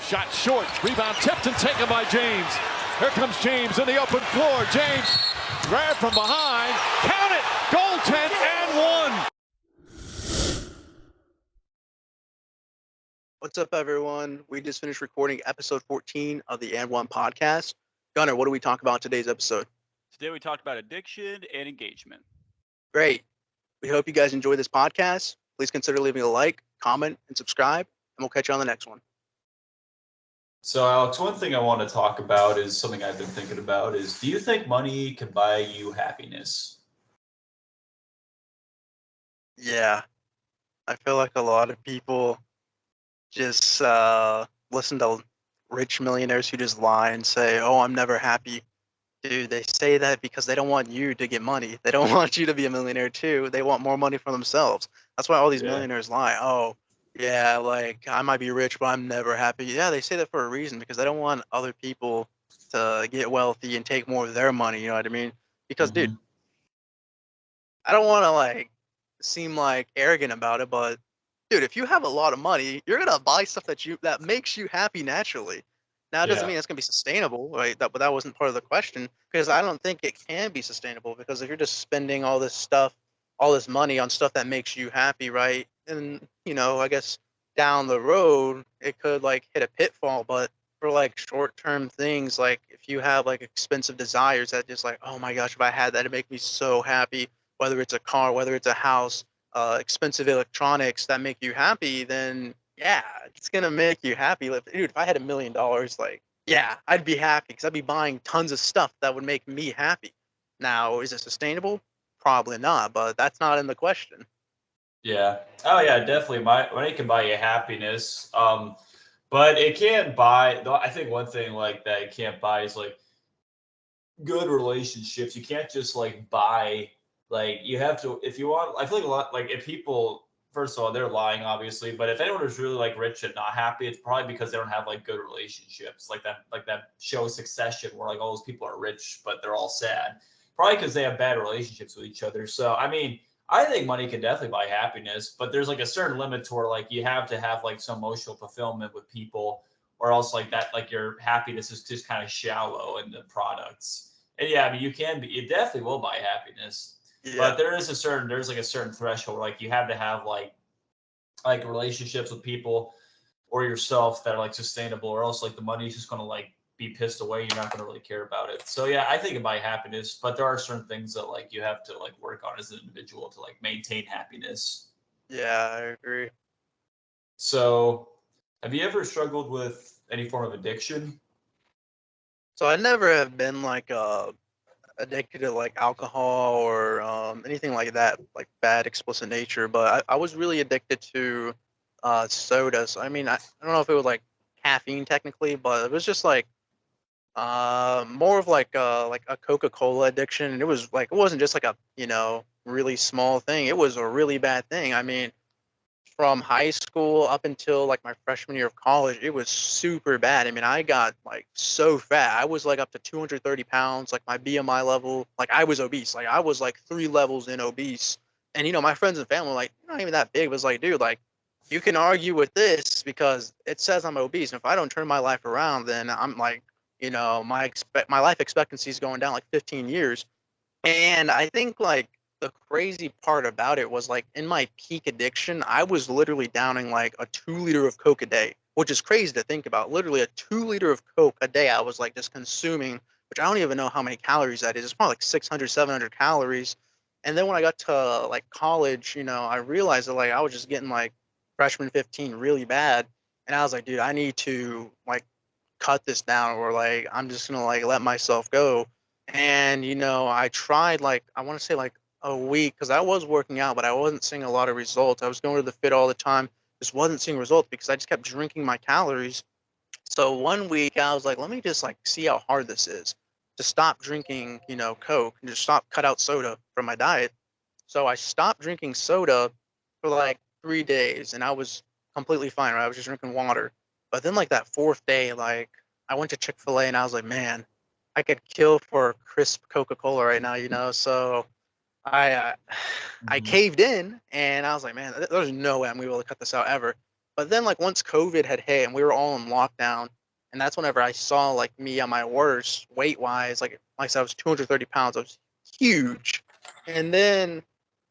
Shot short, rebound tipped and taken by James. Here comes James in the open floor. James grabbed from behind. Count it! Goaltend and one. What's up, everyone? We just finished recording episode 14 of the And One podcast. Gunnar, what do we talk about in today's episode? Today we talked about addiction and engagement. Great. We hope you guys enjoy this podcast. Please consider leaving a like, comment, and subscribe, and we'll catch you on the next one. So, Alex, one thing I want to talk about is something I've been thinking about is, do you think money can buy you happiness? Yeah. I feel like a lot of people just listen to rich millionaires who just lie and say, oh, I'm never happy. Dude, they say that because they don't want you to get money. They don't want you to be a millionaire too. They want more money for themselves. That's why all these millionaires lie. Oh, yeah, like I might be rich, but I'm never happy. Yeah, they say that for a reason because they don't want other people to get wealthy and take more of their money. You know what I mean? Because, dude, I don't want to like seem like arrogant about it, but dude, if you have a lot of money, you're gonna buy stuff that makes you happy naturally. Now, it doesn't mean it's gonna be sustainable, right? But that wasn't part of the question because I don't think it can be sustainable because if you're just spending all this stuff, all this money on stuff that makes you happy, right? And I guess down the road it could like hit a pitfall. But for like short-term things, like if you have like expensive desires that just like, oh my gosh, if I had that, it'd make me so happy. Whether it's a car, whether it's a house, expensive electronics that make you happy, then yeah, it's gonna make you happy. Like, dude, if I had $1 million, like, yeah, I'd be happy because I'd be buying tons of stuff that would make me happy. Now, is it sustainable? Probably not, but that's not in the question. Yeah. Oh, yeah, definitely. Money can buy you happiness. But it can't buy, though. I think one thing like that it can't buy is like good relationships. You can't just like buy, like, you have to, if you want, I feel like a lot, like, if people, first of all, they're lying, obviously, but if anyone is really like rich and not happy, it's probably because they don't have like good relationships, like that show Succession, where like all those people are rich, but they're all sad. Probably because they have bad relationships with each other. So, I mean, I think money can definitely buy happiness, but there's like a certain limit to where like you have to have like some emotional fulfillment with people, or else like that, like your happiness is just kind of shallow in the products. And yeah, I mean, it definitely will buy happiness, but there's like a certain threshold, like you have to have like relationships with people or yourself that are like sustainable, or else like the money's just going to like be pissed away. You're not going to really care about it. So yeah, I think it buy happiness, but there are certain things that like you have to like work on as an individual to like maintain happiness. Yeah, I agree. So have you ever struggled with any form of addiction? So I never have been like addicted to like alcohol or anything like that, like bad explicit nature. But I was really addicted to soda. So I mean, I don't know if it was like caffeine technically, but it was just like more of like a Coca-Cola addiction. And it was like it wasn't just like a really small thing. It was a really bad thing. I mean, from high school up until like my freshman year of college, it was super bad. I mean, I got like so fat. I was like up to 230 pounds. Like my BMI level, like I was obese. Like I was like 3 levels in obese. And my friends and family were like, you're not even that big. It was like, dude, like you can argue with this because it says I'm obese. And if I don't turn my life around, then I'm like, my life expectancy is going down like 15 years. And I think like the crazy part about it was like in my peak addiction, I was literally downing like a 2 liter of Coke a day, which is crazy to think about. Literally a 2 liter of Coke a day I was like just consuming, which I don't even know how many calories that is. It's probably like 600, 700 calories. And then when I got to like college, I realized that like I was just getting like freshman 15 really bad. And I was like, dude, I need to like cut this down or like I'm just gonna like let myself go. And I tried like I want to say like a week because I was working out, but I wasn't seeing a lot of results. I was going to the fit all the time, just wasn't seeing results because I just kept drinking my calories. So one week I was like, let me just like see how hard this is to stop drinking, Coke and just cut out soda from my diet. So I stopped drinking soda for like 3 days and I was completely fine, right? I was just drinking water. But then like that fourth day, like I went to Chick-fil-A and I was like, man, I could kill for a crisp Coca-Cola right now, So I caved in and I was like, man, there's no way I'm gonna be able to cut this out ever. But then like once COVID had hit and we were all in lockdown, and that's whenever I saw like me at my worst weight wise. Like I said, I was 230 pounds. I was huge. And then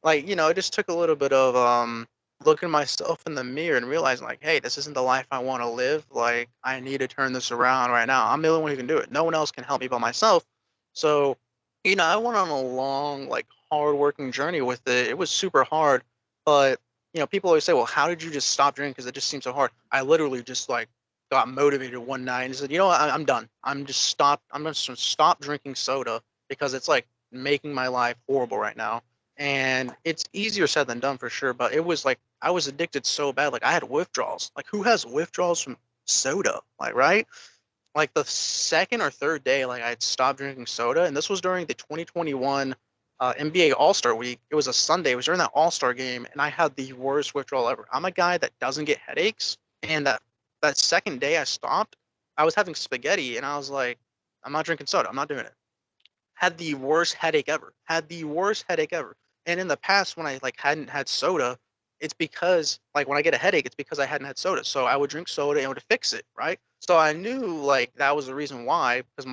like, it just took a little bit of looking myself in the mirror and realizing like, hey, this isn't the life I want to live. Like I need to turn this around right now. I'm the only one who can do it. No one else can help me but myself. So, I went on a long, like hard working journey with it. It was super hard, but people always say, well, how did you just stop drinking? Because it just seems so hard. I literally just like got motivated one night and said, you know what, I'm done. I'm just gonna stop drinking soda because it's like making my life horrible right now. And it's easier said than done for sure. But it was like I was addicted so bad. Like I had withdrawals. Like who has withdrawals from soda? Like right? Like the second or third day, like I had stopped drinking soda, and this was during the 2021 NBA All Star Week. It was a Sunday. It was during that All Star game, and I had the worst withdrawal ever. I'm a guy that doesn't get headaches, and that second day I stopped, I was having spaghetti, and I was like, I'm not drinking soda. I'm not doing it. Had the worst headache ever. Had the worst headache ever. And in the past, when I like hadn't had soda, it's because like when I get a headache, it's because I hadn't had soda. So I would drink soda and it would fix it, right? So I knew like that was the reason why, because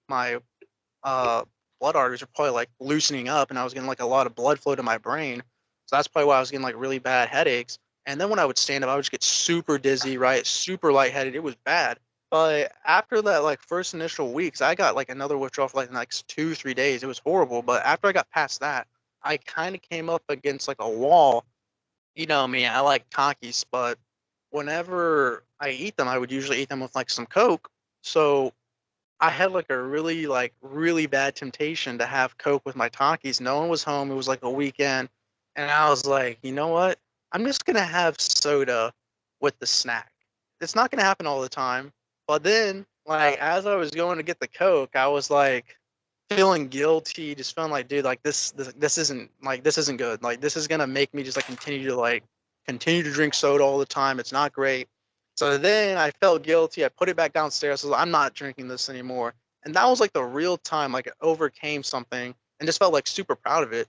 my uh blood arteries are probably like loosening up, and I was getting like a lot of blood flow to my brain. So that's probably why I was getting like really bad headaches. And then when I would stand up, I would just get super dizzy, right? Super lightheaded. It was bad. But after that, like first initial weeks, I got like another withdrawal for like the next 2, 3 days. It was horrible. But after I got past that, I kind of came up against like a wall. You know me, I like Takis, but whenever I eat them, I would usually eat them with like some Coke. So I had like a really bad temptation to have Coke with my Takis. No one was home. It was like a weekend. And I was like, you know what? I'm just gonna have soda with the snack. It's not gonna happen all the time. But then, like as I was going to get the Coke, I was like feeling guilty, just feeling like, dude, like this isn't good. Like this is gonna make me just like continue to drink soda all the time. It's not great. So then I felt guilty. I put it back downstairs. I was like, I'm not drinking this anymore. And that was like the real time, like it overcame something and just felt like super proud of it.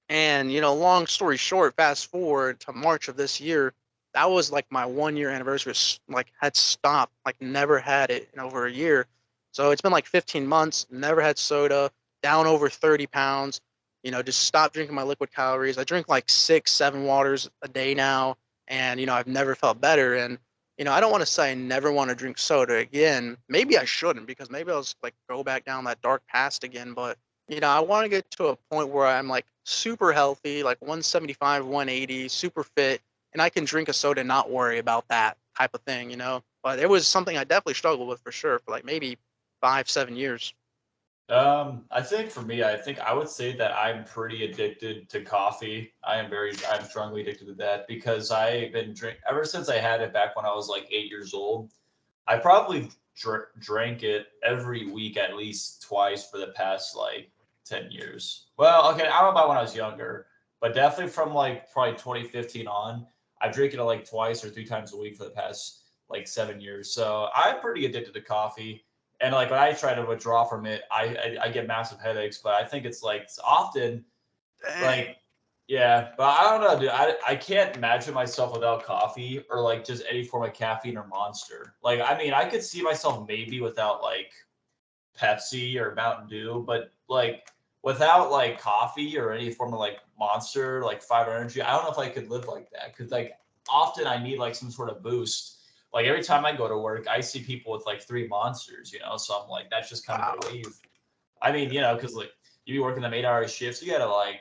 And long story short, fast forward to March of this year, that was like my 1 year anniversary. Like had stopped, like never had it in over a year. So it's been like 15 months, never had soda, down over 30 pounds. Just stopped drinking my liquid calories. I drink like 6, 7 waters a day now, and I've never felt better. And I don't want to say I never want to drink soda again. Maybe I shouldn't, because maybe I'll just like go back down that dark past again. But I want to get to a point where I'm like super healthy, like 175, 180, super fit, and I can drink a soda and not worry about that type of thing. But it was something I definitely struggled with for sure for like maybe 5, 7 years. I think for me, I think I would say that I'm pretty addicted to coffee. I'm strongly addicted to that because I've been drink ever since I had it back when I was like 8 years old. I probably drank it every week at least twice for the past like 10 years. Well, okay, I don't know about when I was younger, but definitely from like probably 2015 on, I've drank it like twice or 3 times a week for the past like 7 years. So I'm pretty addicted to coffee. And like when I try to withdraw from it, I get massive headaches. But I think it's often Dang. like, yeah, but I don't know, dude. I can't imagine myself without coffee or like just any form of caffeine or Monster. Like, I mean, I could see myself maybe without like Pepsi or Mountain Dew, but like without like coffee or any form of like Monster, like Fiber Energy, I don't know if I could live like that because like often I need like some sort of boost. Like every time I go to work, I see people with like 3 Monsters, so I'm like, that's just kind of Wow. the wave. I mean, because like you be working them 8 hour shifts, you gotta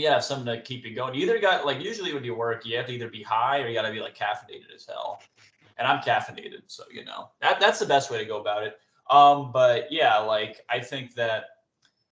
have something to keep you going. You either got like usually when you work, you have to either be high or you gotta be like caffeinated as hell. And I'm caffeinated, so that's the best way to go about it. But yeah, like I think that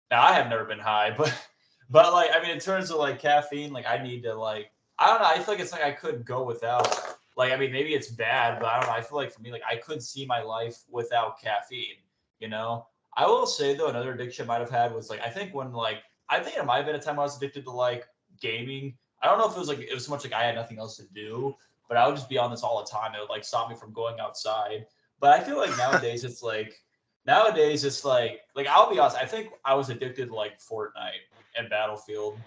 now I have never been high, but like I mean in terms of like caffeine, like I need to like I don't know, I feel like it's like I couldn't go without. Like I mean maybe it's bad, but I don't know. I feel like for me, like I could see my life without caffeine, you know? I will say though, another addiction I might have had was like I think it might have been a time I was addicted to like gaming. I don't know if it was so much like I had nothing else to do, but I would just be on this all the time. It would like stop me from going outside. But I feel like nowadays it's like I'll be honest, I think I was addicted to like Fortnite and Battlefield.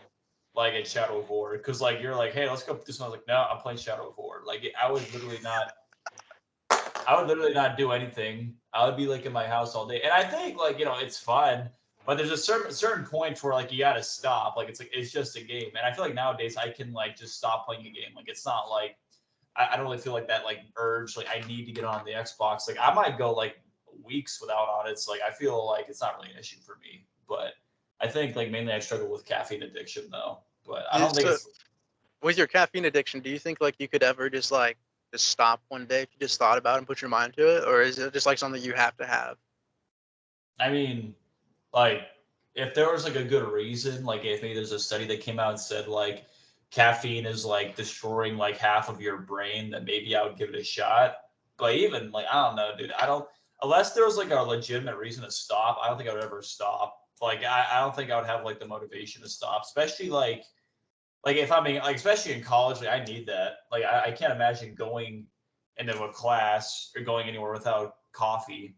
like in Shadow of War, because like you're like, hey, let's go do something. I was like, no, I'm playing Shadow of War. Like I would literally not do anything. I would be like in my house all day, and I think like it's fun, but there's a certain point where like you gotta stop. Like it's just a game, and I feel like nowadays I can like just stop playing a game. Like it's not like I don't really feel like that like urge. Like I need to get on the Xbox. Like I might go like weeks without on it. So like I feel like it's not really an issue for me, but I think like mainly I struggle with caffeine addiction though. But I don't think So, it's with your caffeine addiction, do you think like you could ever just stop one day if you just thought about it and put your mind to it, or is it just like something you have to have? I mean, like if there was like a good reason, like if maybe there's a study that came out and said like caffeine is like destroying like half of your brain, then maybe I would give it a shot. But even like I don't know, dude. I don't unless there was like a legitimate reason to stop. I don't think I would ever stop. Like I don't think I would have like the motivation to stop, especially like if I'm in, like especially in college. Like I need that. Like I can't imagine going into a class or going anywhere without coffee.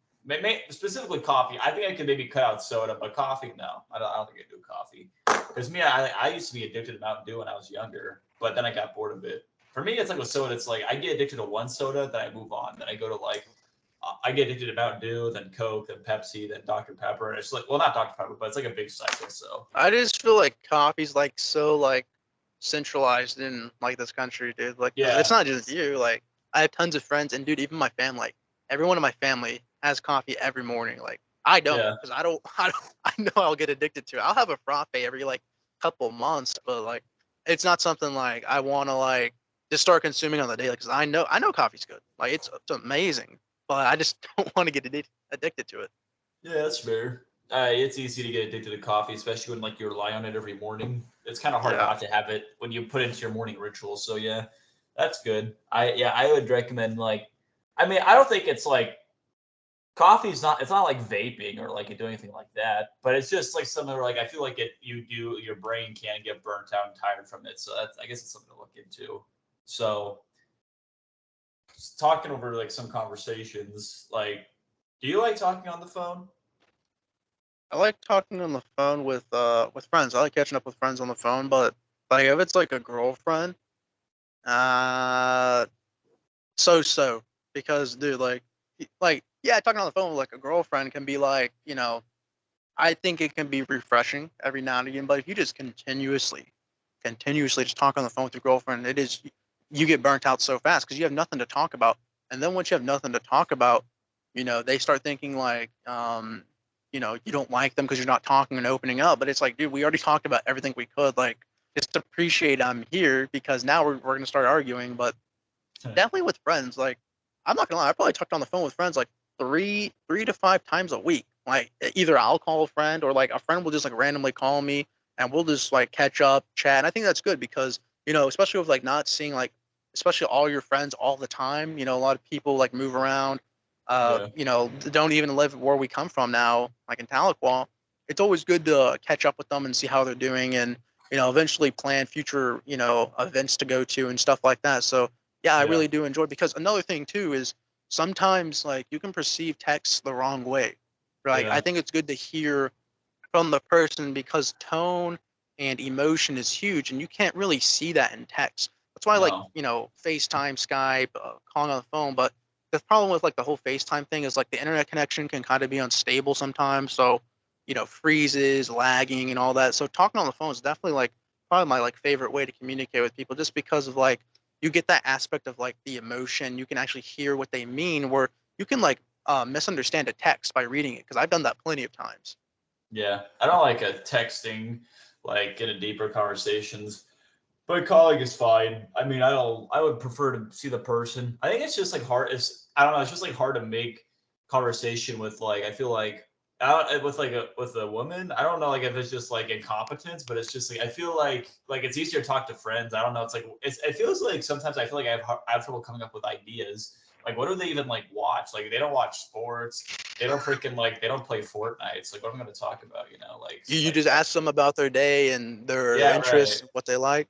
Specifically coffee. I think I could maybe cut out soda, but coffee, no. I don't think I do coffee. Because me, I used to be addicted to Mountain Dew when I was younger, but then I got bored of it. For me, it's like with soda, it's like I get addicted to one soda, then I move on. Then I go to like, I get addicted to Mountain Dew, then Coke, then Pepsi, then Dr. Pepper. And it's like, well, not Dr. Pepper, but it's like a big cycle. So, I just feel like coffee's like so like centralized in like this country, dude. Like 'cause it's yeah, not just you. Like I have tons of friends, and dude, even my family, like everyone in my family has coffee every morning. Like I don't, yeah. because I know I'll get addicted to it. I'll have a frappe every like couple months, but like it's not something like I want to like just start consuming on the daily. Because I know coffee's good. Like it's amazing, but I just don't want to get addicted to it. Yeah, that's fair. It's easy to get addicted to coffee, especially when like you rely on it every morning. It's kind of hard Yeah. not to have it when you put it into your morning ritual. So yeah, that's good. I would recommend like, I mean, I don't think it's like coffee's not it's not like vaping or like you do anything like that, but it's just like something where like I feel like your brain can get burnt out and tired from it. So that's I guess it's something to look into. So just talking over like some conversations, like, do you like talking on the phone? I like talking on the phone with friends. I like catching up with friends on the phone, but like if it's like a girlfriend, uh so because dude like yeah, talking on the phone with like a girlfriend can be like, I think it can be refreshing every now and again, but if you just continuously just talk on the phone with your girlfriend, you get burnt out so fast because you have nothing to talk about. And then once you have nothing to talk about, they start thinking like, you don't like them because you're not talking and opening up. But it's like, dude, we already talked about everything we could. Like, just appreciate I'm here because now we're gonna start arguing. But definitely with friends, like, I'm not gonna lie, I probably talked on the phone with friends like three to five times a week. Like either I'll call a friend or like a friend will just like randomly call me and we'll just like catch up, chat. And I think that's good because, especially with like not seeing like especially all your friends all the time, a lot of people like move around, Yeah. don't even live where we come from now, like in Tahlequah. It's always good to catch up with them and see how they're doing and, eventually plan future, events to go to and stuff like that. So yeah, I Yeah. really do enjoy because another thing too is sometimes like you can perceive text the wrong way. Like I Yeah. think it's good to hear from the person because tone and emotion is huge and you can't really see that in text. That's why I like, No. FaceTime, Skype, calling on the phone, but the problem with like the whole FaceTime thing is like the internet connection can kind of be unstable sometimes. So, freezes, lagging and all that. So talking on the phone is definitely like probably my like favorite way to communicate with people just because of like you get that aspect of like the emotion. You can actually hear what they mean where you can like misunderstand a text by reading it because I've done that plenty of times. Yeah. I don't like a texting, like get a deeper conversations. But calling is fine. I mean, I would prefer to see the person. I think it's just like hard. I don't know. It's just like hard to make conversation with like. I feel like with a woman. I don't know like if it's just like incompetence, but it's just like I feel like it's easier to talk to friends. I don't know. It's like it feels like sometimes I feel like I have trouble coming up with ideas. Like what do they even like watch? Like they don't watch sports. They don't freaking like they don't play Fortnite. It's like what am I going to talk about? Like You like just ask them about their day and their yeah, right. interests, what they like.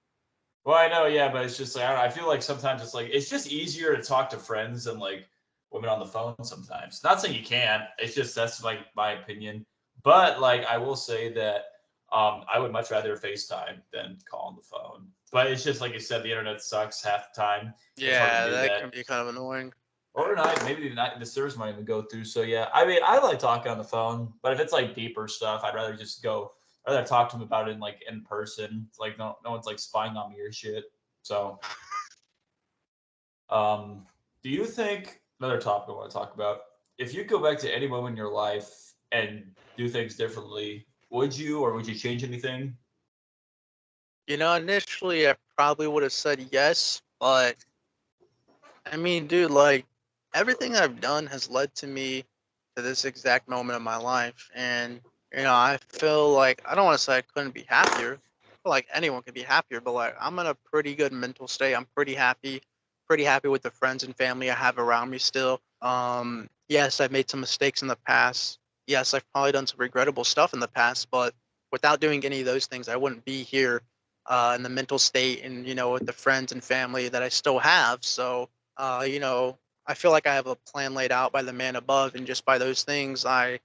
Well, I know, yeah, but it's just like I don't know, I feel like sometimes it's like it's just easier to talk to friends than like women on the phone sometimes. Not saying you can't. It's just that's like my opinion. But like I will say that I would much rather FaceTime than call on the phone. But it's just like you said, the internet sucks half the time. It's hard to Yeah, do that that. can be kind of annoying. Or not, maybe the service might even go through. So yeah, I mean, I like talking on the phone, but if it's like deeper stuff, I'd rather just go. I'd rather talk to him about it in person. It's like no one's like spying on me or shit. So, do you think another topic I want to talk about? If you go back to any moment in your life and do things differently, would you or would you change anything? Initially I probably would have said yes, but I mean, dude, like everything I've done has led to me to this exact moment of my life, and I feel like I don't want to say I couldn't be happier. I feel like anyone could be happier, but like I'm in a pretty good mental state. I'm pretty happy with the friends and family I have around me still. Yes, I've made some mistakes in the past. Yes, I've probably done some regrettable stuff in the past, but without doing any of those things, I wouldn't be here in the mental state and with the friends and family that I still have. So I feel like I have a plan laid out by the man above, and just by those things, I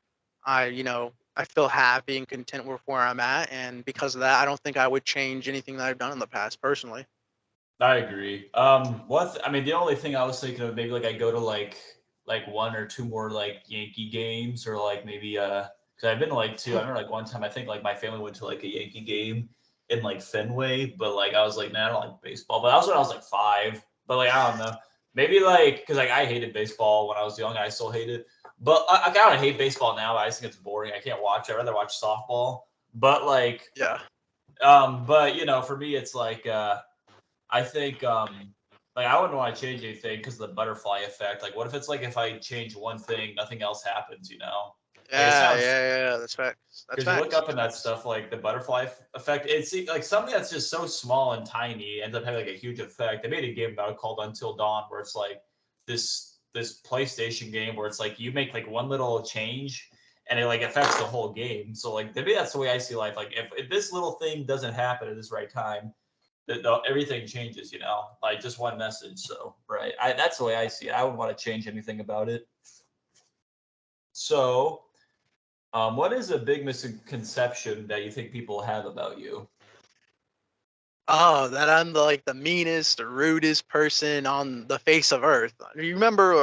feel happy and content with where I'm at, and because of that, I don't think I would change anything that I've done in the past personally. I agree. I mean, the only thing I was thinking of maybe like I go to like one or two more like Yankee games or like maybe because I've been to like two. I remember like one time I think like my family went to like a Yankee game in like Fenway, but like I was like, man, I don't like baseball. But that was when I was like 5. But like I don't know, maybe like because like I hated baseball when I was young. I still hate it, but I kind of hate baseball now. I just think it's boring. I can't watch it. I'd rather watch softball. But like, Yeah. but for me, it's like I think like I wouldn't want to change anything because of the butterfly effect. Like, what if it's like if I change one thing, nothing else happens? Like it Yeah, sounds yeah, yeah. That's facts. That's because you look facts. up in that stuff like the butterfly effect. It's like something that's just so small and tiny ends up having like a huge effect. They made a game about it called Until Dawn, where it's like this PlayStation game where it's like you make like one little change and it like affects the whole game. So like maybe that's the way I see life. Like if this little thing doesn't happen at this right time, everything changes, like just one message. So, right. That's the way I see it. I wouldn't want to change anything about it. So, what is a big misconception that you think people have about you? Oh, that I'm the meanest, the rudest person on the face of earth. You remember,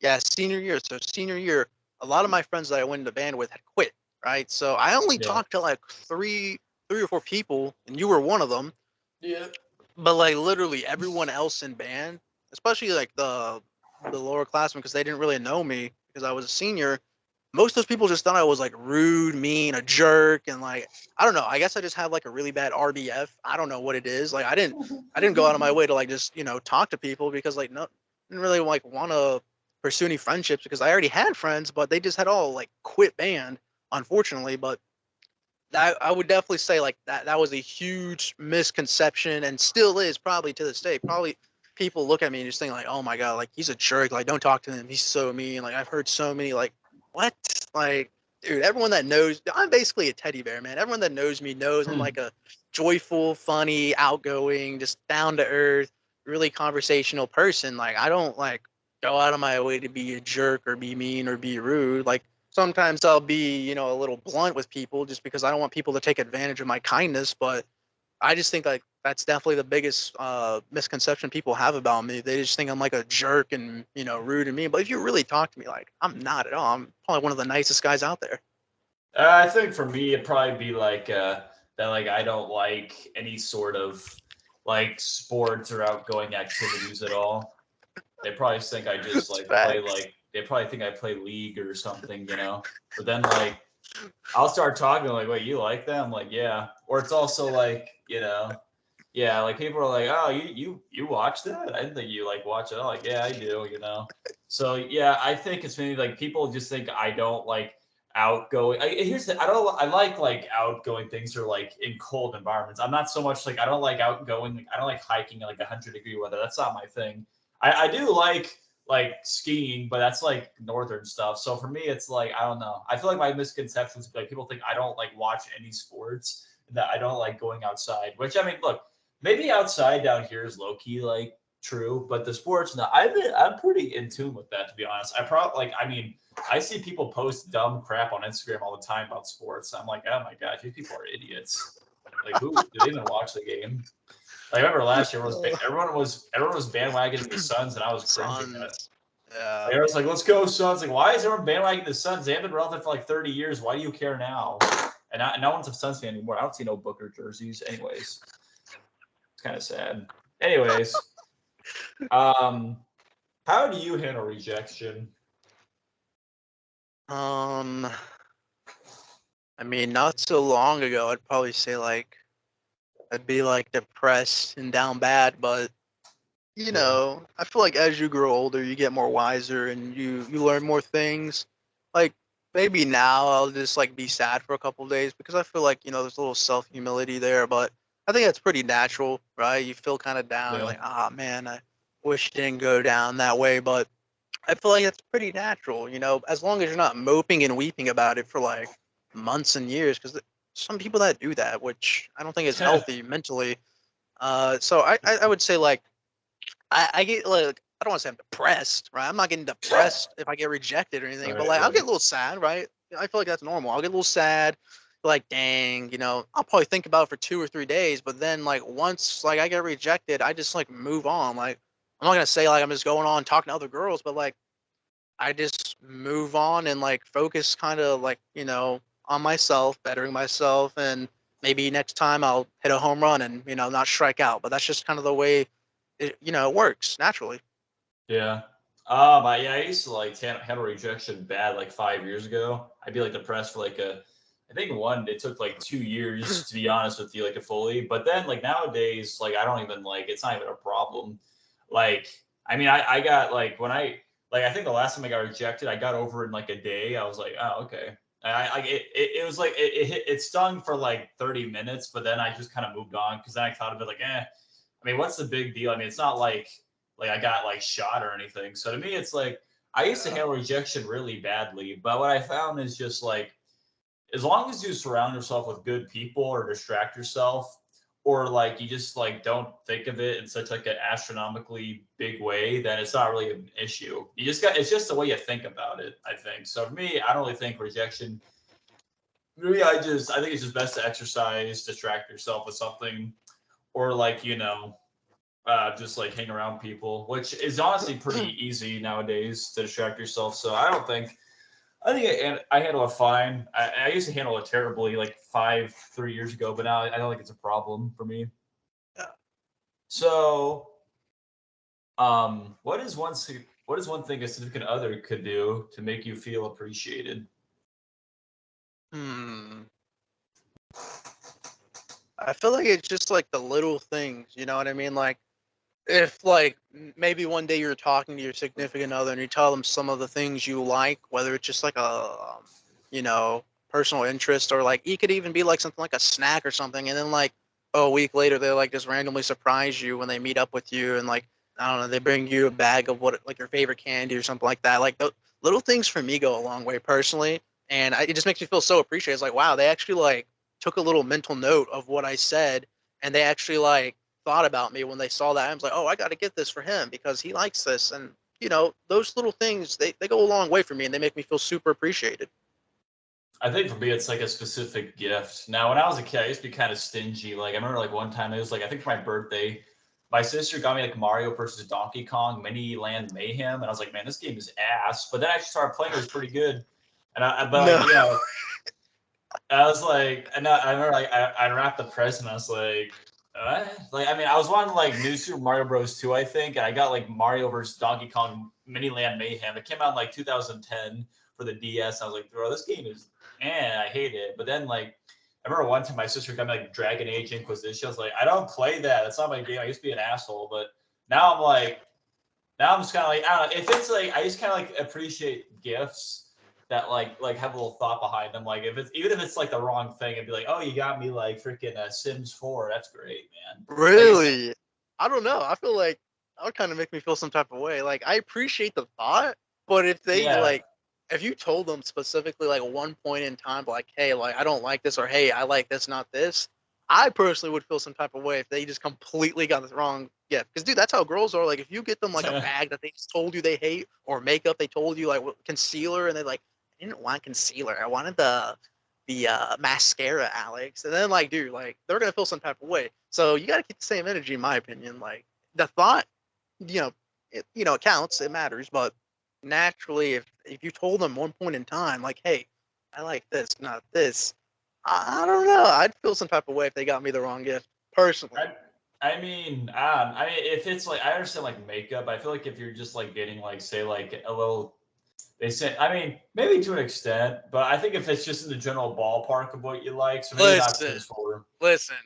yeah, senior year. So senior year, a lot of my friends that I went into band with had quit, right? So I only Yeah. talked to like three or four people, and you were one of them. Yeah. But like literally everyone else in band, especially like the lower classmen, because they didn't really know me because I was a senior. Most of those people just thought I was like rude, mean, a jerk, and like I don't know. I guess I just have like a really bad RBF. I don't know what it is. Like I didn't go out of my way to like just talk to people because like no, didn't really like want to pursue any friendships because I already had friends, but they just had all like quit band, unfortunately. But I would definitely say like that was a huge misconception and still is probably to this day. Probably people look at me and just think like, oh my god, like he's a jerk. Like don't talk to him. He's so mean. Like I've heard so many like what? Like dude, everyone that knows I'm basically a teddy bear, man. Everyone that knows me knows I'm like a joyful, funny, outgoing, just down to earth, really conversational person. Like I don't like go out of my way to be a jerk or be mean or be rude. Like sometimes I'll be, a little blunt with people just because I don't want people to take advantage of my kindness. But I just think like that's definitely the biggest misconception people have about me. They just think I'm like a jerk and rude and mean. But if you really talk to me, like I'm not at all. I'm probably one of the nicest guys out there. I think for me, it'd probably be like that. Like I don't like any sort of like sports or outgoing activities at all. They probably think I just It's like play facts. like they probably think I play League or something. But then like I'll start talking like, wait, you like that? I'm like, yeah. Or it's also like, yeah, like people are like, oh, you watch that? I didn't think you like watch it. I'm like, yeah, I do. So yeah, I think it's maybe like people just think I don't like outgoing. I like outgoing things or like in cold environments. I'm not so much like I don't like outgoing. Like, I don't like hiking in like 100-degree weather. That's not my thing. I do like skiing, but that's like northern stuff. So for me, it's like I don't know. I feel like my misconceptions like people think I don't like watch any sports, that I don't like going outside. Which I mean, look, maybe outside down here is low key like true, but the sports, no, I'm pretty in tune with that, to be honest. I see people post dumb crap on Instagram all the time about sports. I'm like, oh my gosh, these people are idiots. Like, who do they even watch the game? Like, I remember last year everyone was bandwagoning the Suns, and I was cringing at it. Suns. Yeah. Like, I was like, let's go Suns. Like, why is everyone bandwagoning the Suns? They haven't been relevant for like 30 years. Why do you care now? And no one's a Suns fan anymore. I don't see no Booker jerseys. Anyways, it's kind of sad. Anyways, how do you handle rejection? I mean, not so long ago, I'd probably say like I'd be like depressed and down bad, but you know, I feel like as you grow older, you get more wiser and you learn more things. Like maybe now I'll just like be sad for a couple of days because I feel like, you know, there's a little self-humility there, but I think that's pretty natural, right? You feel kind of down, Yeah. like, ah, man, I wish it didn't go down that way, but I feel like that's pretty natural, you know, as long as you're not moping and weeping about it for like months and years, because some people that do that, which I don't think is healthy mentally. So I would say like I get like I don't want to say I'm depressed, right? I'm not getting depressed if I get rejected or anything, but like I'll get a little sad, right? I feel like that's normal. I'll get a little sad, like dang, you know, I'll probably think about it for 2 or 3 days, but then like once like I get rejected, I just like move on. Like I'm not gonna say like I'm just going on talking to other girls, but like I just move on and like focus kind of like, you know, on myself, bettering myself, and maybe next time I'll hit a home run and, you know, not strike out. But that's just kind of the way it, you know, it works naturally. Yeah. I used to like handle rejection bad like 5 years ago. I'd be like depressed for like I think it took like 2 years to be honest with you, like to fully. But then like nowadays, like I don't even like it's not even a problem. Like I got like I think the last time I got rejected, I got over it in like a day. I was like, oh okay. It was like it stung for like 30 minutes, but then I just kind of moved on because then I thought of it like, I mean, what's the big deal? I mean, it's not like I got like shot or anything. So to me, it's like I used to handle rejection really badly, but what I found is just like as long as you surround yourself with good people or distract yourself, or like you just like don't think of it in such like an astronomically big way, then it's not really an issue. It's just the way you think about it, I think. So for me, I don't really think rejection. Maybe I think it's just best to exercise, distract yourself with something, or like just like hang around people, which is honestly pretty easy nowadays to distract yourself. So I think I handle it fine. I used to handle it terribly like 3 years ago, but now I don't think it's a problem for me. Yeah. So, what is one thing a significant other could do to make you feel appreciated? I feel like it's just like the little things, you know what I mean? Like if like maybe one day you're talking to your significant other and you tell them some of the things you like, whether it's just like you know, personal interest or like it could even be like something like a snack or something, and then like a week later they like just randomly surprise you when they meet up with you and like I don't know, they bring you a bag of what like your favorite candy or something like that. Like the little things for me go a long way personally, and it just makes me feel so appreciated. It's like wow, they actually like took a little mental note of what I said, and they actually like thought about me when they saw that. I was like, oh, I got to get this for him because he likes this. And, you know, those little things, they go a long way for me and they make me feel super appreciated. I think for me, it's like a specific gift. Now, when I was a kid, I used to be kind of stingy. Like I remember like one time it was like, I think for my birthday, my sister got me like Mario versus Donkey Kong Mini Land Mayhem. And I was like, man, this game is ass. But then I actually started playing, it was pretty good. But like, I was like, I remember like I unwrapped the present. I was like, like I mean, I was wanting like New Super Mario Bros. 2, I think, and I got like Mario vs. Donkey Kong Mini Land Mayhem. It came out in like 2010 for the DS. I was like, bro, this game is, I hate it. But then like, I remember one time my sister got me like Dragon Age Inquisition. I was like, I don't play that. That's not my game. I used to be an asshole, but now I'm like, now I'm just kind of like, I don't know. If it's like, I just kind of like appreciate gifts that like have a little thought behind them. Like if it's even if it's like the wrong thing, it'd be like, oh, you got me like freaking Sims 4. That's great, man. Really? Like, I don't know. I feel like that would kind of make me feel some type of way. Like I appreciate the thought, but if they like, if you told them specifically like one point in time, like, hey, like I don't like this, or hey, I like this, not this, I personally would feel some type of way if they just completely got the wrong gift. Because, dude, that's how girls are. Like, if you get them, like, a bag that they just told you they hate, or makeup they told you, like, concealer, and they're like, I didn't want concealer. I wanted the mascara, Alex. And then, like, dude, like, they're going to feel some type of way. So you got to keep the same energy, in my opinion. Like, the thought, it counts. It matters. But naturally, if you told them one point in time, like, hey, I like this, not this, I don't know. I'd feel some type of way if they got me the wrong gift, personally. If it's like, I understand like makeup. I feel like if you're just like getting like, say like a little, they say, I mean, maybe to an extent, but I think if it's just in the general ballpark of what you like, so maybe not too forward. Listen.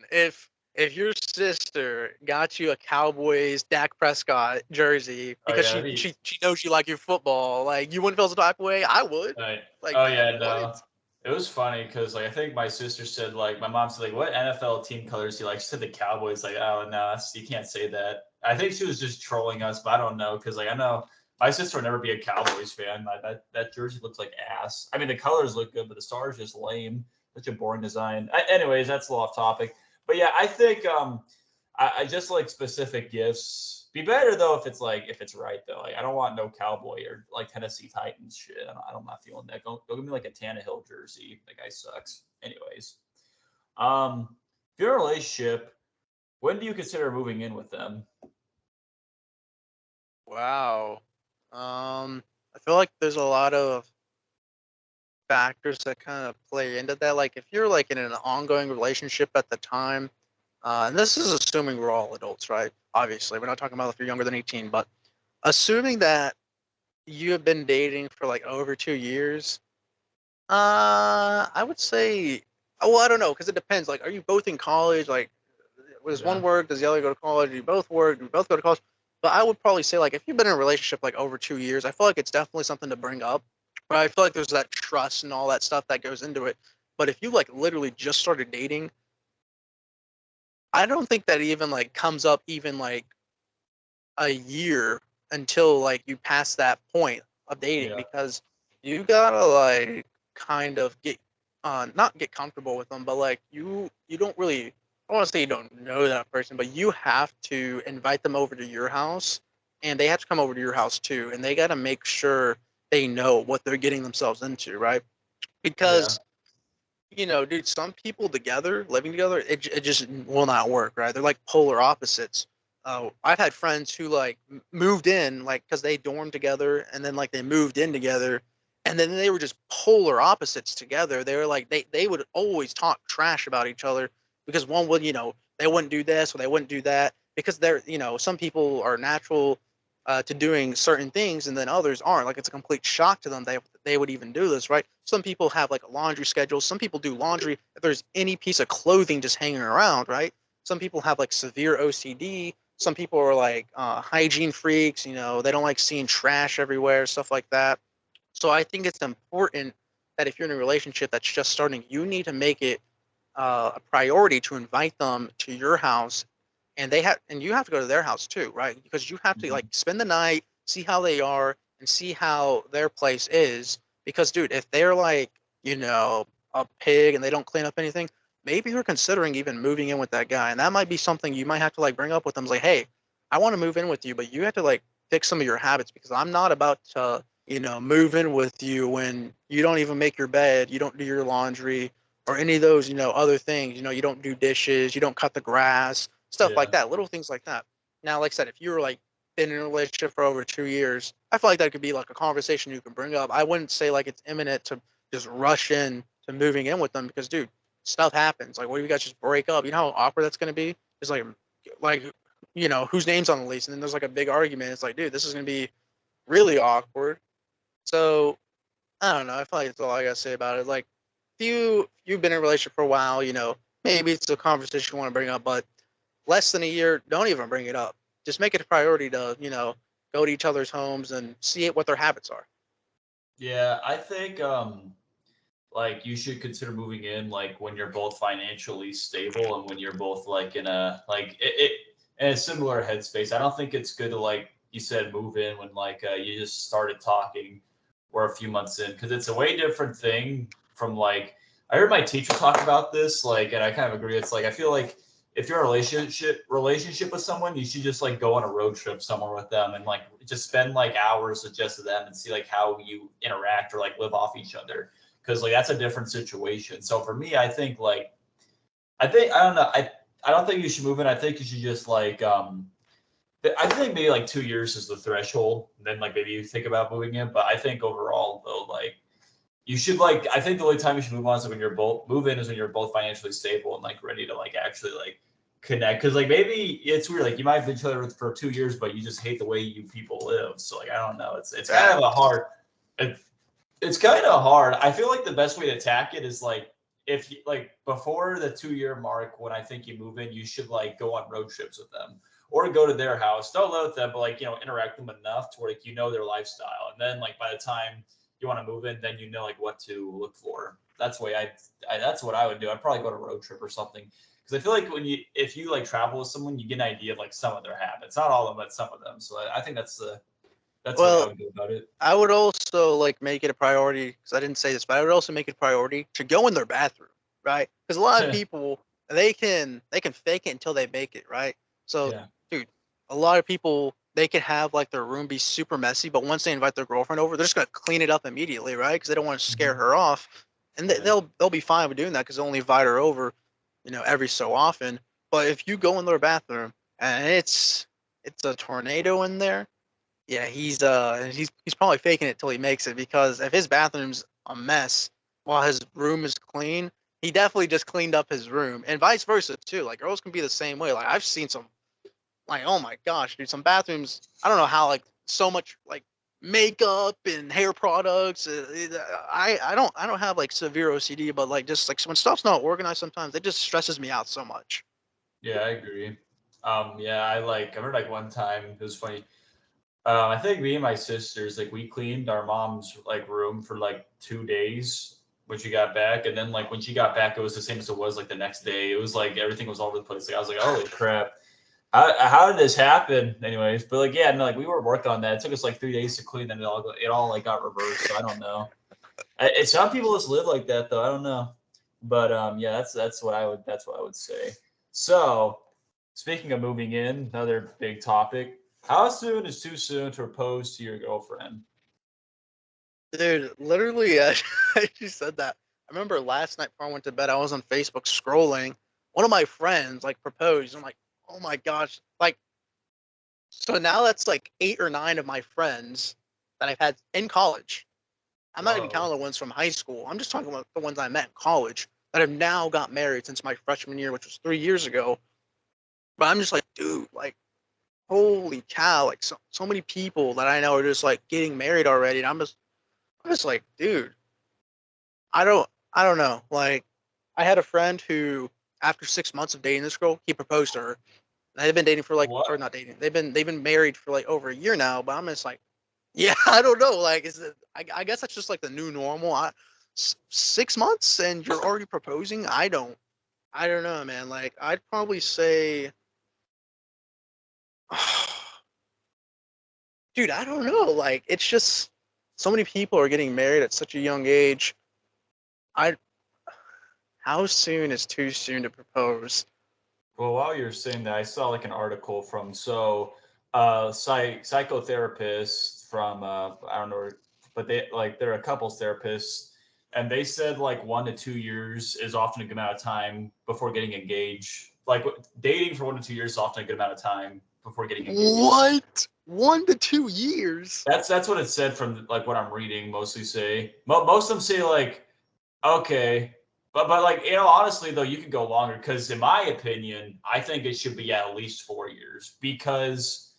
If your sister got you a Cowboys Dak Prescott jersey because she knows you like your football, like you wouldn't feel some type of way. I would. Right. Like, Oh yeah, what? no. It was funny because like I think my sister said like my mom said like what NFL team colors do you like? She said the Cowboys. Like oh no, you can't say that. I think she was just trolling us, but I don't know because like I know my sister would never be a Cowboys fan. That jersey looks like ass. I mean the colors look good, but the stars just lame. Such a boring design. Anyways, that's a little off topic. But yeah, I think I just like specific gifts. Be better though if it's right though. Like I don't want no cowboy or like Tennessee Titans shit. I'm not feeling that. Go give me like a Tannehill jersey. That guy sucks. Anyways, if you're in a relationship, when do you consider moving in with them? Wow. I feel like there's a lot of factors that kind of play into that. Like if you're like in an ongoing relationship at the time, and this is assuming we're all adults, right? Obviously, we're not talking about if you're younger than 18, but assuming that you have been dating for like over 2 years, I would say, well, I don't know, because it depends. Like, are you both in college? Like, does one work? Does the other go to college? Do you both work? Do you both go to college? But I would probably say, like, if you've been in a relationship like over 2 years, I feel like it's definitely something to bring up. But I feel like there's that trust and all that stuff that goes into it. But if you like literally just started dating, I don't think that even like comes up even like a year until like you pass that point of dating, Yeah. because you gotta like kind of get not get comfortable with them, but like you don't really, I want to say you don't know that person, but you have to invite them over to your house, and they have to come over to your house too, and they got to make sure they know what they're getting themselves into, right? Yeah. Because dude, some people together, living together, it just will not work, right? They're like polar opposites. I've had friends who like moved in, like, because they dormed together, and then like they moved in together, and then they were just polar opposites together. They were like, they would always talk trash about each other because one would, they wouldn't do this or they wouldn't do that, because they're, some people are natural to doing certain things, and then others aren't. Like, it's a complete shock to them they would even do this, right? Some people have like a laundry schedule. Some people do laundry if there's any piece of clothing just hanging around, right? Some people have like severe OCD. Some people are like hygiene freaks. They don't like seeing trash everywhere, stuff like that. So I think it's important that if you're in a relationship that's just starting, you need to make it a priority to invite them to your house, and you have to go to their house too, right? Because you have to like spend the night, see how they are, and see how their place is. Because, dude, if they're like, a pig and they don't clean up anything, maybe you're considering even moving in with that guy, and that might be something you might have to like bring up with them. It's like, hey, I want to move in with you, but you have to like fix some of your habits, because I'm not about to, move in with you when you don't even make your bed, you don't do your laundry, or any of those, other things. You don't do dishes, you don't cut the grass, stuff like Yeah. that, little things like that. Now, like I said, if you were like been in a relationship for over 2 years, I feel like that could be like a conversation you can bring up. I wouldn't say like it's imminent to just rush in to moving in with them, because, dude, stuff happens. Like, what if you guys just break up? You know how awkward that's gonna be? It's like, whose name's on the lease, and then there's like a big argument. It's like, dude, this is gonna be really awkward. So I don't know. I feel like that's all I gotta say about it. Like, you've been in a relationship for a while, maybe it's a conversation you want to bring up, but less than a year, don't even bring it up. Just make it a priority to, go to each other's homes and see what their habits are. Yeah, I think like you should consider moving in like when you're both financially stable and when you're both like in a like in a similar headspace. I don't think it's good to, like you said, move in when like you just started talking or a few months in, because it's a way different thing from like I heard my teacher talk about this, like, and I kind of agree. It's like I feel like if you're in a relationship with someone, you should just like go on a road trip somewhere with them and like just spend like hours with just them and see like how you interact or like live off each other. Because like that's a different situation. So for me, I think like I don't know. I don't think you should move in. I think you should just like I think maybe like 2 years is the threshold. And then like maybe you think about moving in. But I think overall though, like you should like I think the only time you should move on is when you're both move in is when you're both financially stable and like ready to like actually like connect. Cause like maybe it's weird, like you might have been each other for 2 years, but you just hate the way you people live. So like I don't know. It's kind of a hard it's kind of hard. I feel like the best way to attack it is like if you, like before the 2 year mark when I think you move in, you should like go on road trips with them or go to their house. Don't live with them, but like interact with them enough to where like their lifestyle. And then like by the time you want to move in, then like what to look for. That's the way I that's what I would do. I'd probably go to a road trip or something. Because I feel like if you like travel with someone, you get an idea of like some of their habits. Not all of them, but some of them. So I think that's what I would do about it. I would also like make it a priority because I didn't say this, but I would also make it a priority to go in their bathroom, right? Because a lot of people they can fake it until they make it, right? So, dude, a lot of people they can have like their room be super messy, but once they invite their girlfriend over, they're just gonna clean it up immediately, right? Because they don't want to scare her off, and they'll be fine with doing that because they'll only invite her over, every so often. But if you go in their bathroom and it's a tornado in there. Yeah, he's probably faking it till he makes it because if his bathroom's a mess while his room is clean, he definitely just cleaned up his room, and vice versa too. Like girls can be the same way. Like I've seen some, like oh my gosh, dude, some bathrooms. I don't know how like so much like makeup and hair products. I don't have like severe OCD, but like just like when stuff's not organized, sometimes it just stresses me out so much. Yeah, I agree. Yeah, I remember like one time it was funny. I think me and my sisters, like we cleaned our mom's like room for like 2 days when she got back. And then like when she got back, it was the same as it was like the next day. It was like everything was all over the place. Like I was like, holy crap. How did this happen? Anyways, but like yeah, no, like we were working on that. It took us like 3 days to clean, and it all like got reversed. So I don't know. Some people just live like that though. I don't know. But yeah, that's what I would say. So speaking of moving in, another big topic. How soon is too soon to propose to your girlfriend? Dude, literally, I just said that. I remember last night before I went to bed, I was on Facebook scrolling. One of my friends like proposed. I'm like, oh my gosh, like, so now that's like 8 or 9 of my friends that I've had in college. I'm not even Whoa. counting the ones from high school. I'm just talking about the ones I met in college that have now got married since my freshman year, which was 3 years ago. But I'm just like, dude, like, holy cow, like so many people that I know are just like getting married already, and I'm just like, dude, I don't know. Like, I had a friend who, after 6 months of dating this girl, he proposed to her. They've been dating for like, or What? not dating. They've been married for like over a year now. But I'm just like, yeah, I don't know. Like, I guess that's just like the new normal. 6 months and you're already proposing. I don't know, man. Like, I'd probably say, dude, I don't know. Like, it's just so many people are getting married at such a young age. I How soon is too soon to propose? Well, while you're saying that, I saw like an article from psychotherapists from I don't know, but they're a couples therapist, and they said like 1 to 2 years is often a good amount of time before getting engaged. Like dating for 1 to 2 years is often a good amount of time before getting engaged. What? 1 to 2 years? That's what it said from like what I'm reading. Mostly say most of them say like okay. But like honestly though, you could go longer because in my opinion, I think it should be at least 4 years because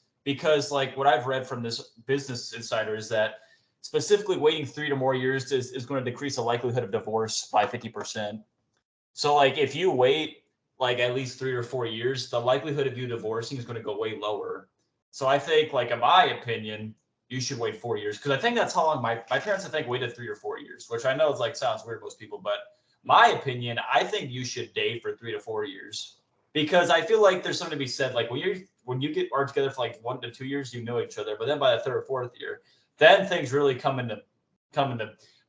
like what I've read from this Business Insider is that specifically waiting 3 to more years is going to decrease the likelihood of divorce by 50%. So like if you wait like at least 3 or 4 years, the likelihood of you divorcing is going to go way lower. So I think like in my opinion, you should wait 4 years because I think that's how long my parents I think waited 3 or 4 years, which I know is like sounds weird to most people, but my opinion, I think you should date for 3 to 4 years because I feel like there's something to be said. Like when you are together for like 1 to 2 years, you know each other, but then by the third or fourth year, then things really come into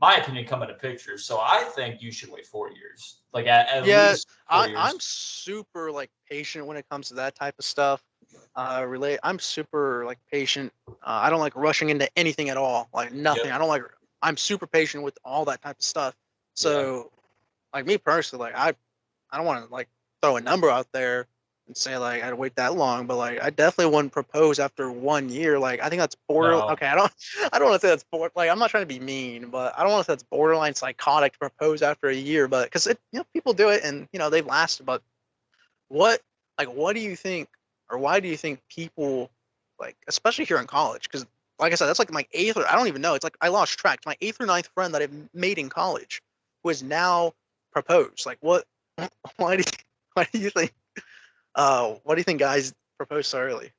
my opinion, come into picture. So I think you should wait 4 years, like at Yeah, least 4 years. I'm super like patient when it comes to that type of stuff. I'm super like patient. I don't like rushing into anything at all, like nothing. Yep. I'm super patient with all that type of stuff. Yeah. So, like me personally, like I don't want to like throw a number out there and say like I'd wait that long, but like I definitely wouldn't propose after 1 year. Like I think that's border. No. Okay, I don't want to say that's like I'm not trying to be mean, but I don't want to say that's borderline psychotic to propose after a year. But because people do it and they last. But what do you think, or why do you think people like, especially here in college? Because like I said, that's like my eighth. Or I don't even know. It's like I lost track. It's my eighth or ninth friend that I've made in college who has now proposed. Like what? Why do you think? What do you think guys propose so early?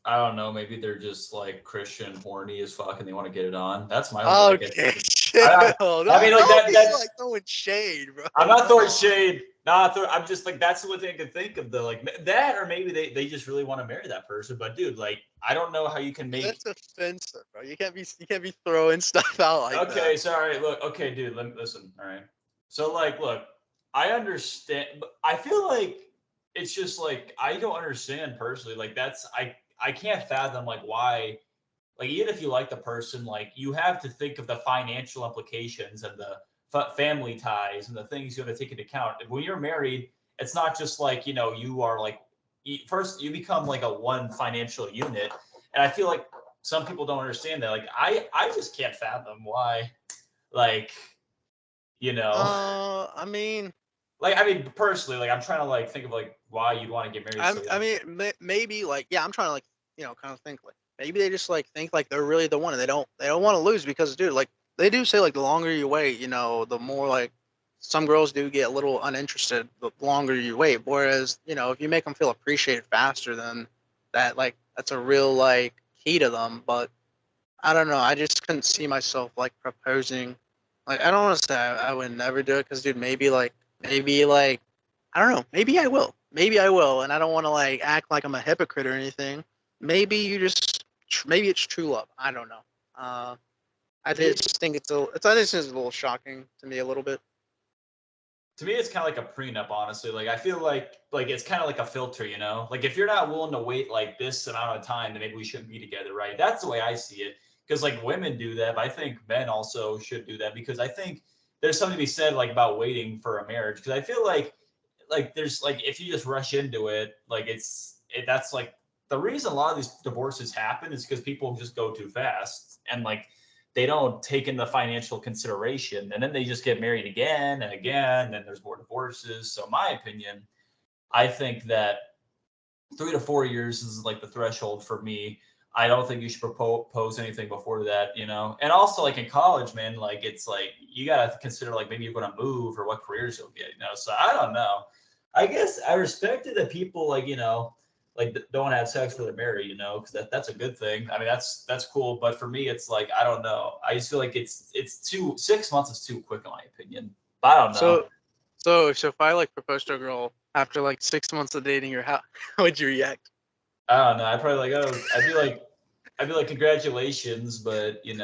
I don't know. Maybe they're just like Christian, horny as fuck, and they want to get it on. That's my only. Okay, I mean, like that. that's Like throwing shade, bro. I'm not throwing shade. I'm just like that's the one thing I can think of. Like that, or maybe they just really want to marry that person. But dude, like I don't know how you can make. That's offensive, bro. You can't be throwing stuff out like that. Okay, sorry. Look, okay, dude. Listen. All right. So like, look, I understand, but I feel like it's just like I don't understand personally. Like I can't fathom like why. Like even if you like the person, like you have to think of the financial implications and the family ties and the things you have to take into account. When you're married, it's not just like you are like first you become like a one financial unit, and I feel like some people don't understand that. Like I just can't fathom why, like I mean, like I mean personally, like I'm trying to like think of like why you'd want to get married. I mean, maybe like I'm trying to like kind of think like maybe they just like think like they're really the one and they don't want to lose because dude, like they do say like the longer you wait, the more like some girls do get a little uninterested the longer you wait. Whereas if you make them feel appreciated faster, then that's a real like key to them. But I don't know. I just couldn't see myself like proposing. Like I don't want to say I would never do it because dude, maybe like I don't know. Maybe I will. Maybe I will, and I don't want to like act like I'm a hypocrite or anything. Maybe maybe it's true love. I don't know. I just think I just think it's a little shocking to me a little bit. To me, it's kind of like a prenup, honestly. Like I feel like it's kind of like a filter, Like if you're not willing to wait like this amount of time, then maybe we shouldn't be together, right? That's the way I see it. Because like women do that, but I think men also should do that because I think there's something to be said like about waiting for a marriage. Because I feel like there's like if you just rush into it, like that's like the reason a lot of these divorces happen is because people just go too fast and like they don't take in the financial consideration, and then they just get married again and again, and there's more divorces. So in my opinion, I think that 3 to 4 years is like the threshold for me. I don't think you should propose anything before that, And also like in college, man, like it's like you gotta consider like maybe you're gonna move or what careers you'll get, So I don't know. I guess I respected that people like like don't have sex before they're married, because that's a good thing. I mean that's cool, but for me it's like I don't know. I just feel like it's 6 months is too quick in my opinion. But I don't know. So if I like proposed to a girl after like 6 months of dating her, how would you react? I don't know. I'd probably like I'd be like congratulations, but I mean,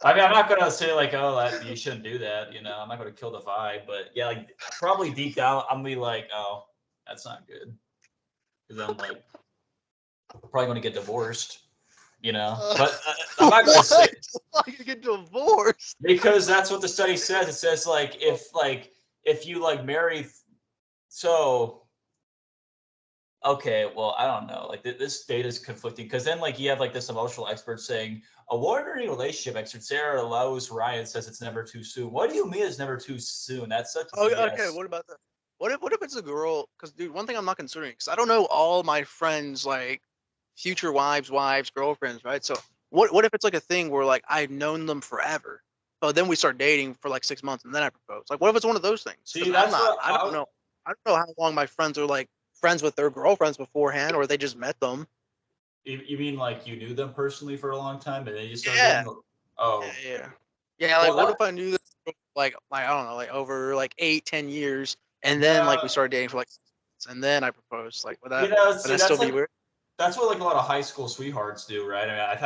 I'm not gonna say like, oh, you shouldn't do that. I'm not gonna kill the vibe, but yeah, like probably deep down, I'm gonna be like, oh, that's not good, because I'm like probably gonna get divorced, But I'm not gonna say why you get divorced because that's what the study says. It says like if you like marry, so. Okay, well, I don't know. Like this data is conflicting because then like you have like this emotional expert saying a wondering relationship expert Sarah Lowe's Ryan says it's never too soon. What do you mean it's never too soon? That's such a okay, what about that? What if it's a girl? Because dude, one thing I'm not considering because I don't know all my friends like future wives, girlfriends, right? So what if it's like a thing where like I've known them forever, but then we start dating for like 6 months and then I propose? Like what if it's one of those things? See, that's I don't know. I don't know how long my friends are like friends with their girlfriends beforehand, or they just met them. You mean like you knew them personally for a long time, and then you started? Oh, yeah. Like what if I knew this like I don't know, like over like 8-10 years, and then like we started dating for like 6 months, and then I proposed. Like would that still be weird? that's what like a lot of high school sweethearts do, right? I mean,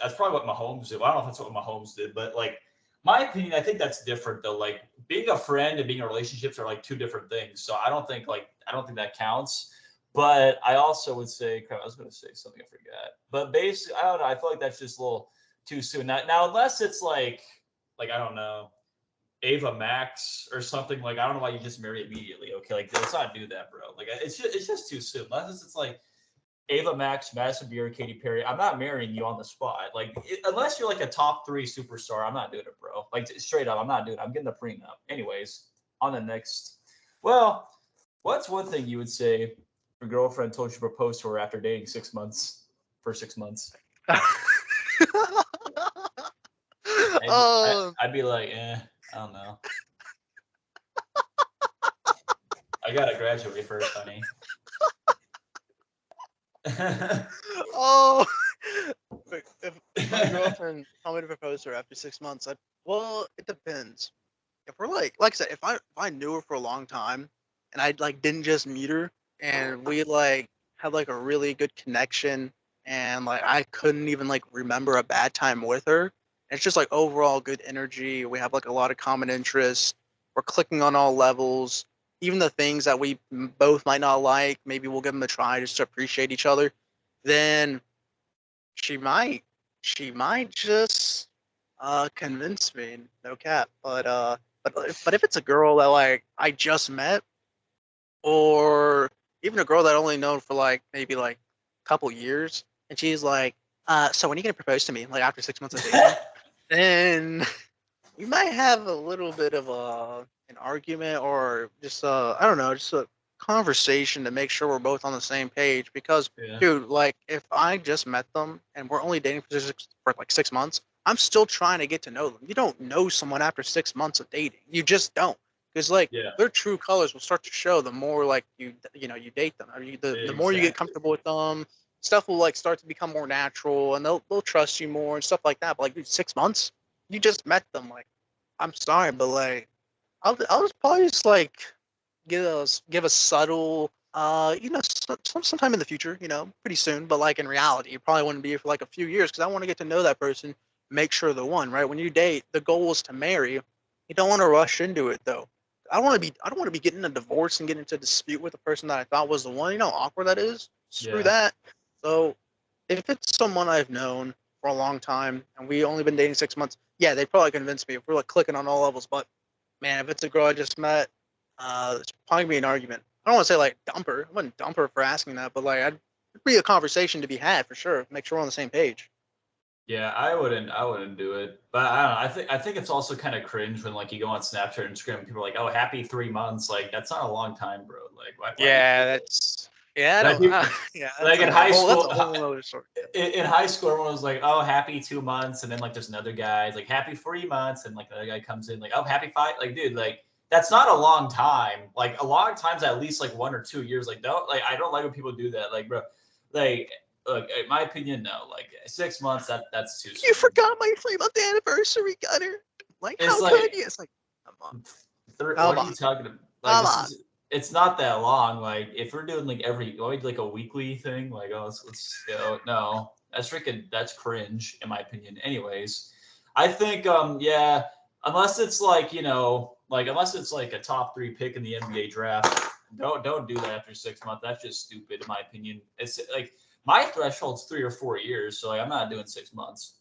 that's probably what Mahomes did. Well, I don't know if that's what Mahomes did, but like my opinion, I think that's different though. Like being a friend and being in relationships are like two different things. So I don't think that counts. But I also would say, crap, I was going to say something I forgot. But basically, I don't know. I feel like that's just a little too soon. Now unless it's like I don't know, Ava Max or something, like I don't know why you just marry immediately. Okay, like let's not do that, bro. Like it's just too soon. Unless it's like Ava Max, Madison Beer, Katy Perry. I'm not marrying you on the spot. Like unless you're like a top 3 superstar, I'm not doing it, bro. Like straight up, I'm not doing it. I'm getting a prenup. Anyways, on the next. Well, what's one thing you would say your girlfriend told you to propose to her after dating 6 months? For 6 months, I'd be like, I don't know. I gotta graduate first, honey. Oh, if my girlfriend told me to propose to her after 6 months, well, it depends. If we're like I said, if I knew her for a long time, and I like didn't just meet her, and we like had like a really good connection, and like I couldn't even like remember a bad time with her. It's just like overall good energy. We have like a lot of common interests. We're clicking on all levels. Even the things that we both might not like, maybe we'll give them a try just to appreciate each other. Then she might she might just convince me, no cap. But if it's a girl that like I just met, or even a girl that I only known for like maybe like a couple years, and she's like, so when are you gonna propose to me? Like after 6 months of dating, then we might have a little bit of an argument, or just I don't know, just a conversation to make sure we're both on the same page. Because Yeah. dude, like if I just met them and we're only dating for like 6 months, I'm still trying to get to know them. You don't know someone after 6 months of dating. You just don't. Because like Yeah. their true colors will start to show the more like you date them, or the more you get Exactly. comfortable with them. Stuff will like start to become more natural, and they'll trust you more and stuff like that. But like dude, 6 months, you just met them. Like I'm sorry, but like I'll just probably just like give a subtle sometime in the future, pretty soon. But like in reality, it probably wouldn't be for like a few years, because I want to get to know that person, make sure the one, right? When you date, the goal is to marry. You don't want to rush into it though. I don't want to be getting a divorce and getting into a dispute with the person that I thought was the one. You know how awkward that is. Screw Yeah. that. So if it's someone I've known for a long time and we only been dating 6 months, yeah, they probably convince me if we're like clicking on all levels. But man, if it's a girl I just met, it's probably gonna be an argument. I don't want to say like dump her. I wouldn't dump her for asking that, but like it'd be a conversation to be had for sure. Make sure we're on the same page. Yeah, I wouldn't do it. But I don't know. I think it's also kind of cringe when like you go on Snapchat and Instagram, people are like, "Oh, happy 3 months." Like that's not a long time, bro. Like why do you Yeah, do that? that's yeah. I Like don't. you, Yeah, like in high that's school, a whole other story. in high school, everyone was like, "Oh, happy 2 months," and then like there's another guy, it's like happy 3 months, and like the other guy comes in like, "Oh, happy 5." Like, dude, like that's not a long time. Like a long time's at least like 1 or 2 years. Like don't like I don't like when people do that. Like, bro, like look, in my opinion, no. Like 6 months, that's too You soon. forgot my 3 month anniversary, Gunner. Like, It's how like could you? It's like, come on, what come are you on, talking about? Like come this on. is it's not that long. Like if we're doing like like a weekly thing, like oh let's go. No, that's cringe in my opinion. Anyways, I think yeah, unless it's like unless it's like a top 3 pick in the NBA draft, don't do that after 6 months. That's just stupid in my opinion. It's like my threshold's 3 or 4 years, so like, I'm not doing 6 months.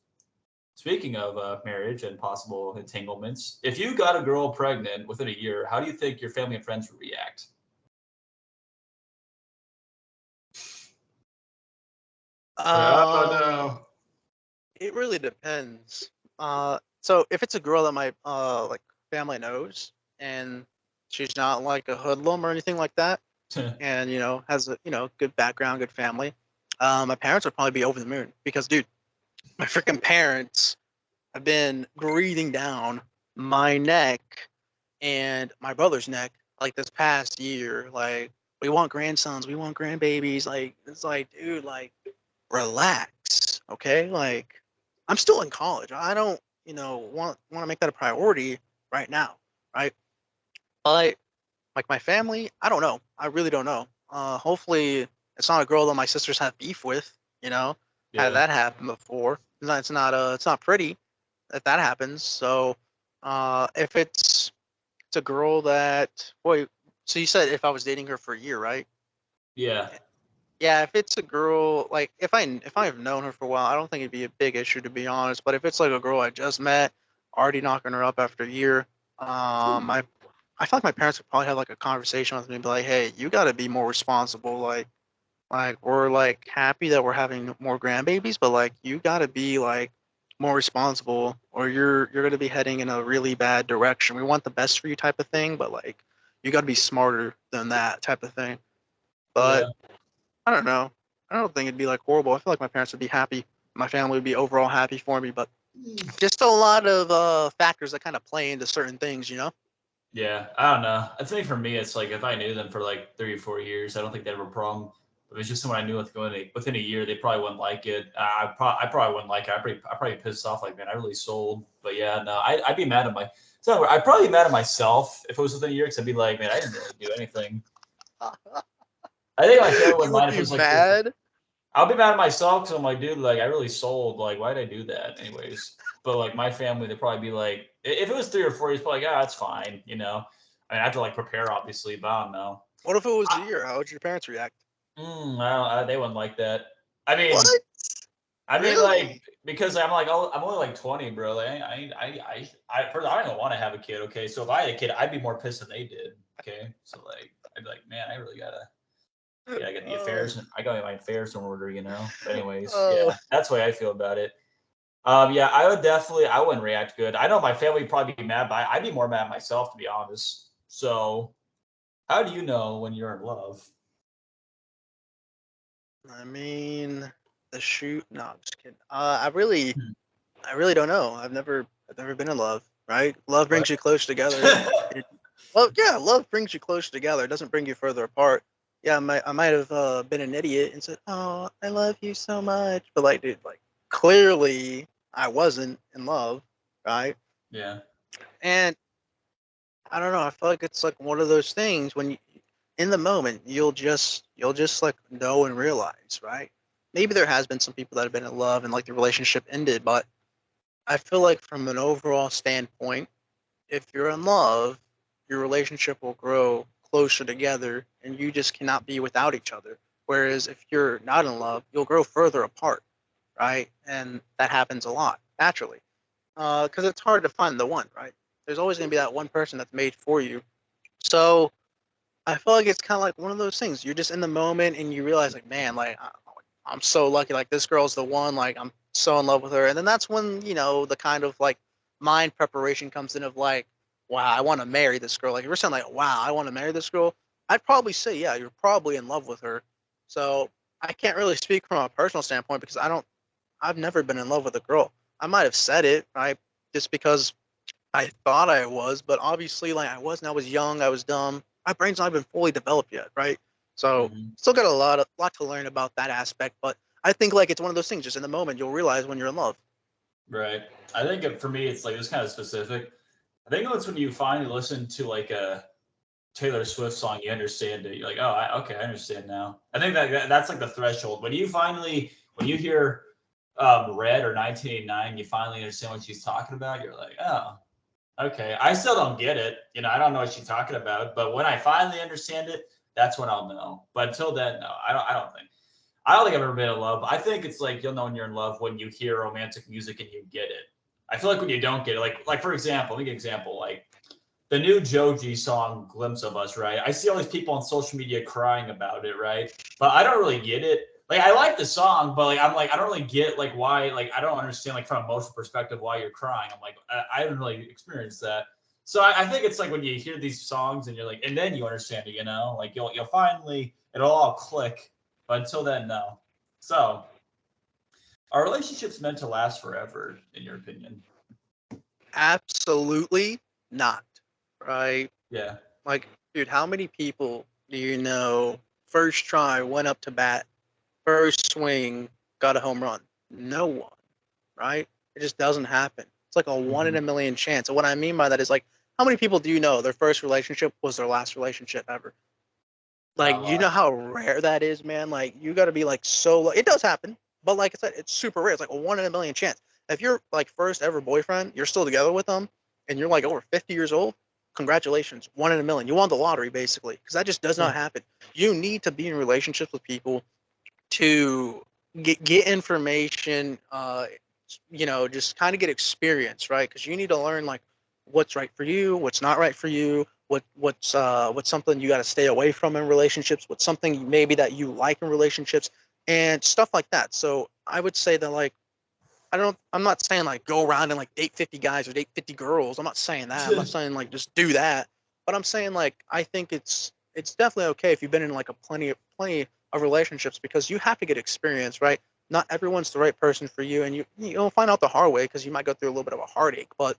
Speaking of marriage and possible entanglements, if you got a girl pregnant within a year, how do you think your family and friends would react? Like, oh Um, no. it really depends. So if it's a girl that my like family knows, and she's not like a hoodlum or anything like that, and has a good background, good family, my parents would probably be over the moon, because dude, my freaking parents have been breathing down my neck and my brother's neck like this past year. Like, we want grandsons, we want grandbabies. Like, it's like, dude, like, relax, okay? Like, I'm still in college. I don't, want to make that a priority right now, right? But like my family, I don't know. I really don't know. Hopefully It's not a girl that my sisters have beef with. You know, had Yeah. that happen before. It's not pretty that happens. So, if it's a girl that wait, so you said if I was dating her for a year, right? Yeah. Yeah, if it's a girl, like if I've known her for a while, I don't think it'd be a big issue to be honest. But if it's like a girl I just met, already knocking her up after a year, I feel like my parents would probably have like a conversation with me, and be like, hey, you got to be more responsible. Like we're like happy that we're having more grandbabies, but like you got to be like more responsible, or you're gonna be heading in a really bad direction. We want the best for you, type of thing, but like you got to be smarter than that type of thing. But Yeah. I don't know. I don't think it'd be like horrible. I feel like my parents would be happy. My family would be overall happy for me, but just a lot of factors that kind of play into certain things, you know? Yeah, I don't know. I think for me, it's like if I knew them for like 3 or 4 years, I don't think they'd have a problem. If it's just someone I knew within a year, they probably wouldn't like it. I probably wouldn't like it. I'd probably be pissed off. Like, man, I really sold. But yeah, no, I'd be mad at my. So I'd probably be mad at myself if it was within a year, because I'd be like, man, I didn't really do anything. I think my family You wouldn't would mind if it be was like 3 or 4. mad. I'll be mad at myself because I'm like, dude, like I really sold. Like, why did I do that, anyways? But like my family, they'd probably be like, if it was 3 or 4 years, probably like, ah, that's fine, you know. I mean, I have to like prepare, obviously, but I don't know. What if it was a I, year? How would your parents react? they wouldn't like that. I What? mean, like Really? because I'm like, oh, I'm only like 20, bro. Like, first, I don't even want to have a kid. Okay, so if I had a kid, I'd be more pissed than they did. Okay, so like, I'd be like, man, I really gotta. Yeah, I got the Oh, affairs. I got my affairs in order, you know. But anyways, oh, yeah, that's the way I feel about it. Yeah, I wouldn't react good. I know my family would probably be mad, but I'd be more mad at myself, to be honest. So, how do you know when you're in love? I mean, the shoot. No, I'm just kidding. Hmm. I really don't know. I've never been in love. Right? Love Right? brings you close together. Well, yeah, love brings you closer together. It doesn't bring you further apart. Yeah, I might have been an idiot and said, "Oh, I love you so much," but like, dude, like clearly I wasn't in love, right? Yeah. And I don't know. I feel like it's like one of those things when in the moment, you'll just like know and realize, right? Maybe there has been some people that have been in love and like the relationship ended, but I feel like from an overall standpoint, if you're in love, your relationship will grow closer together and you just cannot be without each other. Whereas if you're not in love, you'll grow further apart, right? And that happens a lot naturally because it's hard to find the one, right? There's always going to be that one person that's made for you. So I feel like it's kind of like one of those things. You're just in the moment and you realize, like, man, like I'm so lucky. Like this girl's the one. Like I'm so in love with her. And then that's when the kind of like mind preparation comes in of like, wow, I want to marry this girl. Like if you're saying like, wow, I want to marry this girl, I'd probably say, yeah, you're probably in love with her. So I can't really speak from a personal standpoint because I've never been in love with a girl. I might have said it, right, just because I thought I was, but obviously, like I wasn't. I was young. I was dumb. My brain's not even fully developed yet, right? So Hmm. still got a lot to learn about that aspect. But I think like it's one of those things. Just in the moment, you'll realize when you're in love. Right. I think for me, it's like it's kind of specific. I think it's when you finally listen to like a Taylor Swift song, you understand it. You're like, oh, okay, I understand now. I think that's like the threshold. When you hear Red or 1989, you finally understand what she's talking about. You're like, oh, okay. I still don't get it. You know, I don't know what she's talking about. But when I finally understand it, that's when I'll know. But until then, no, I don't. I don't think I've ever been in love. I think it's like you'll know when you're in love when you hear romantic music and you get it. I feel like when you don't get it, like for example, let me give an example. Like the new Joji song "Glimpse of Us," right? I see all these people on social media crying about it, right? But I don't really get it. Like I like the song, but like I'm like I don't really get like why. Like I don't understand like from an emotional perspective why you're crying. I'm like I haven't really experienced that. So I think it's like when you hear these songs and you're like, and then you understand it, you know, like you'll finally it'll all click. But until then, no. So are relationships meant to last forever, in your opinion? Absolutely not, right? Yeah. Like, dude, how many people do you know? First try, went up to bat, first swing, got a home run. No one, right? It just doesn't happen. It's like a one in Hmm. a million chance. And what I mean by that is like, how many people do you know their first relationship was their last relationship ever? Like, you know how rare that is, man? Like, you got to be like so. It does happen, but like I said, it's super rare. It's like a 1 in a million chance. If you're like first ever boyfriend, you're still together with them, and you're like over 50 years old, congratulations, 1 in a million. You won the lottery basically, because that just does not happen. You need to be in relationships with people to get information, just kind of get experience, right? Because you need to learn like what's right for you, what's not right for you, what's something you got to stay away from in relationships, what's something maybe that you like in relationships, and stuff like that. So I would say that like I'm not saying like go around and like date 50 guys or date 50 girls. I'm not saying that. I'm not saying like just do that. But I'm saying like I think it's definitely okay if you've been in like a plenty of relationships, because you have to get experience, right? Not everyone's the right person for you, and you'll find out the hard way because you might go through a little bit of a heartache. But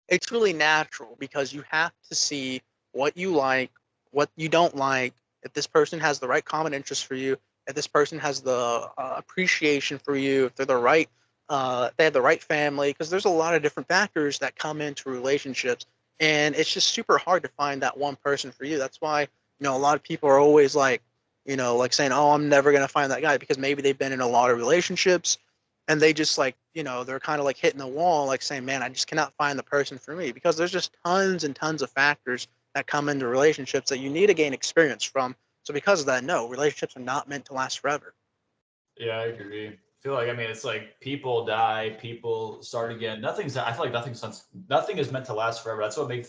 it's really natural because you have to see what you like, what you don't like, if this person has the right common interest for you, if this person has the appreciation for you, if they're the right, they have the right family, because there's a lot of different factors that come into relationships, and it's just super hard to find that one person for you. That's why a lot of people are always like, like saying, "Oh, I'm never gonna find that guy," because maybe they've been in a lot of relationships and they just like they're kind of like hitting the wall, like saying, man, I just cannot find the person for me, because there's just tons and tons of factors that come into relationships that you need to gain experience from. So because of that, no, relationships are not meant to last forever. Yeah, I agree. I feel like, I mean, it's like people die, people start again. I feel like nothing is meant to last forever. That's what makes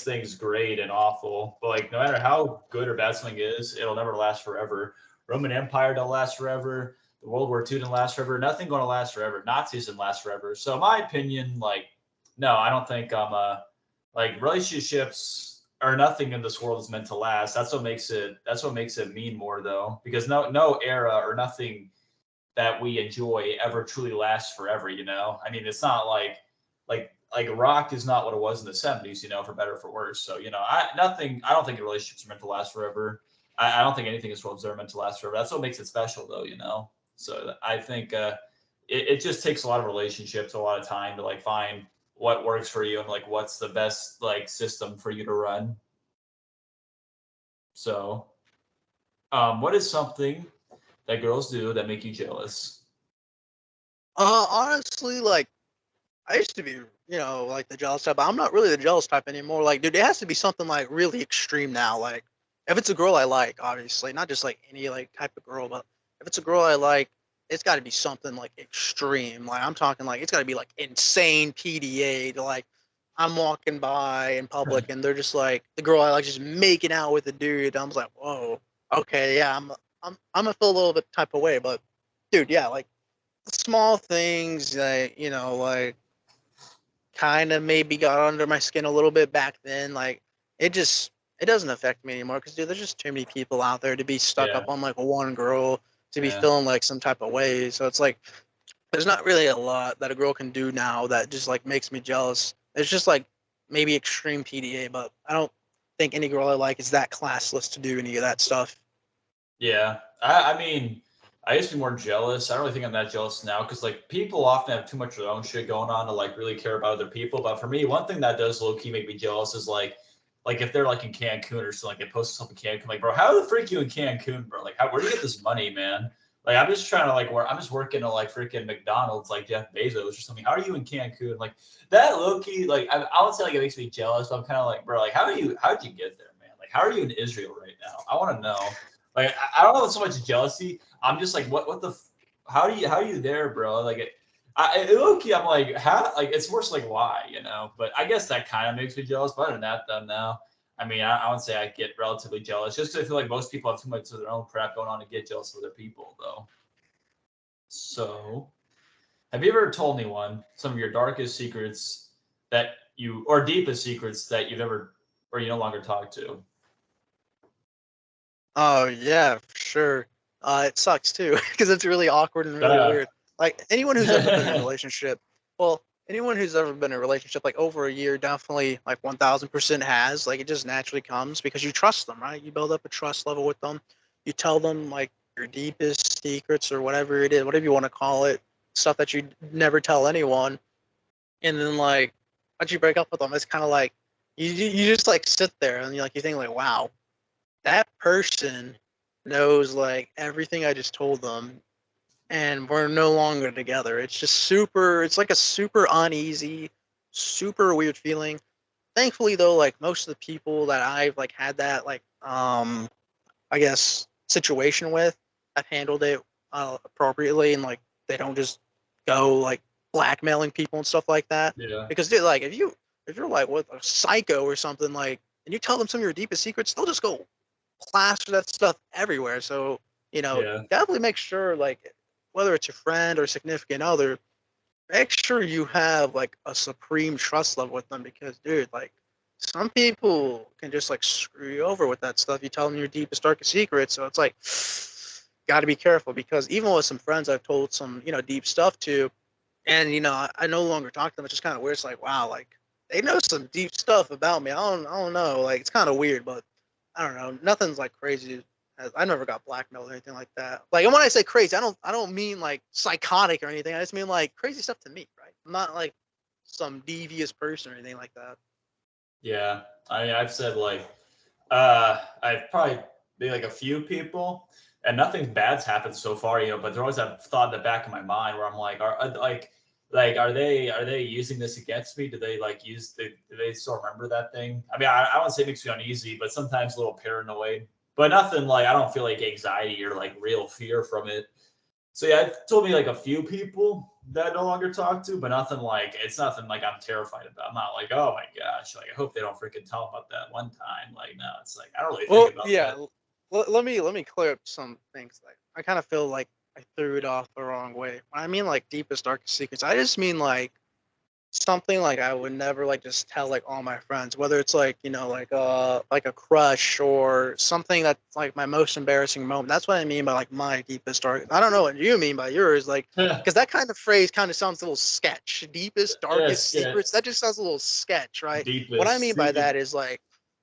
things great and awful. But like, no matter how good or bad something is, it'll never last forever. Roman Empire don't last forever. The World War II didn't last forever. Nothing going to last forever. Nazis didn't last forever. So in my opinion, like, no, I don't think like relationships or nothing in this world is meant to last. That's what makes it mean more though, because no era or nothing that we enjoy ever truly lasts forever, you know? I mean, it's not like rock is not what it was in the 70s, you know, for better or for worse. So, I don't think relationships are meant to last forever. I don't think anything in this world is ever meant to last forever. That's what makes it special though, you know? So I think it just takes a lot of relationships, a lot of time to like find what works for you and like what's the best like system for you to run. So, what is something that girls do that make you jealous? Honestly, like I used to be, like the jealous type, but I'm not really the jealous type anymore. Like, dude, it has to be something like really extreme now. Like, if it's a girl I like, obviously, not just like any like type of girl, but if it's a girl I like, it's got to be something like extreme. Like, I'm talking like it's got to be like insane PDA. To like, I'm walking by in public and they're just like the girl I like just making out with the dude. I'm just like, whoa, okay, yeah, I'm gonna feel a little bit type of way, but dude, yeah, like small things that like kind of maybe got under my skin a little bit back then. Like it doesn't affect me anymore, because dude, there's just too many people out there to be stuck Yeah, up on like one girl to be yeah, feeling like some type of way. So it's like there's not really a lot that a girl can do now that just like makes me jealous. It's just like maybe extreme PDA, but I don't think any girl I like is that classless to do any of that stuff. yeah. I mean, I used to be more jealous. I don't really think I'm that jealous now because like people often have too much of their own shit going on to like really care about other people. But for me, one thing that does low key make me jealous is like if they're like in Cancun or something, like they post something in Cancun, like bro, how the freak you in Cancun, bro? Like where do you get this money, man? Like I'm just trying to like I'm just working at like freaking McDonald's, like Jeff Bezos or something. How are you in Cancun? Like that low key, like I would say like it makes me jealous, but I'm kind of like, bro, like how'd you get there, man? Like how are you in Israel right now? I want to know. Like I don't know so much jealousy. I'm just like, what the, how are you there, bro? Like low key, I'm like, how? Like it's worse, like why, you know? But I guess that kind of makes me jealous. But other than that, though, now, I mean, I would say I get relatively jealous just because I feel like most people have too much of their own crap going on to get jealous of other people, though. So, have you ever told anyone some of your darkest secrets that you, or deepest secrets that you've ever, or you no longer talk to? Oh yeah, for sure. It sucks too because it's really awkward and really Uh, weird. Like anyone who's ever been in a relationship, well, anyone who's ever been in a relationship like over a year, definitely like 1000% has. Like it just naturally comes because you trust them, right? You build up a trust level with them. You tell them like your deepest secrets or whatever it is, whatever you want to call it, stuff that you never tell anyone. And then like once you break up with them, it's kind of like you just like sit there and you think like, wow, that person knows like everything I just told them, and we're no longer together. It's just super. It's like a super uneasy, super weird feeling. Thankfully, though, like most of the people that I've like had that like I guess situation with, I've handled it appropriately, and like they don't just go like blackmailing people and stuff like that. Yeah. Because dude, like if you're like with a psycho or something like, and you tell them some of your deepest secrets, they'll just go plaster that stuff everywhere. So Yeah. definitely make sure like whether it's your friend or significant other, make sure you have like a supreme trust level with them because dude, like some people can just like screw you over with that stuff. You tell them your deepest, darkest secrets. So it's like got to be careful because even with some friends I've told some, deep stuff to, and I no longer talk to them. It's just kind of weird. It's like, wow, like they know some deep stuff about me. I don't know. Like it's kind of weird, but I don't know. Nothing's like crazy. I never got blackmailed or anything like that. Like, and when I say crazy, I don't mean like psychotic or anything. I just mean like crazy stuff to me, right? I'm not like some devious person or anything like that. Yeah. I've said like, I've probably been like a few people, and nothing bad's happened so far, but there always that thought in the back of my mind where I'm like, are they using this against me? Do they like do they still remember that thing? I mean, I wouldn't say it makes me uneasy, but sometimes a little paranoid. But nothing like I don't feel like anxiety or like real fear from it. So yeah, it told me like a few people that I no longer talk to, but it's nothing like I'm terrified about. I'm not like, oh my gosh, like I hope they don't freaking tell about that one time. Like no, it's like I don't really Well, think about yeah. that. Let me clear up some things. Like I kind of feel like I threw it off the wrong way. When I mean like deepest, darkest secrets, I just mean like something like I would never like just tell like all my friends, whether it's like like a crush or something that's like my most embarrassing moment. That's what I mean by like my deepest dark. I don't know what you mean by yours, like because that kind of phrase kind of sounds a little sketch. Deepest, darkest Yes, yeah. secrets. That just sounds a little sketch, right? What I Deepest mean by secret. that is like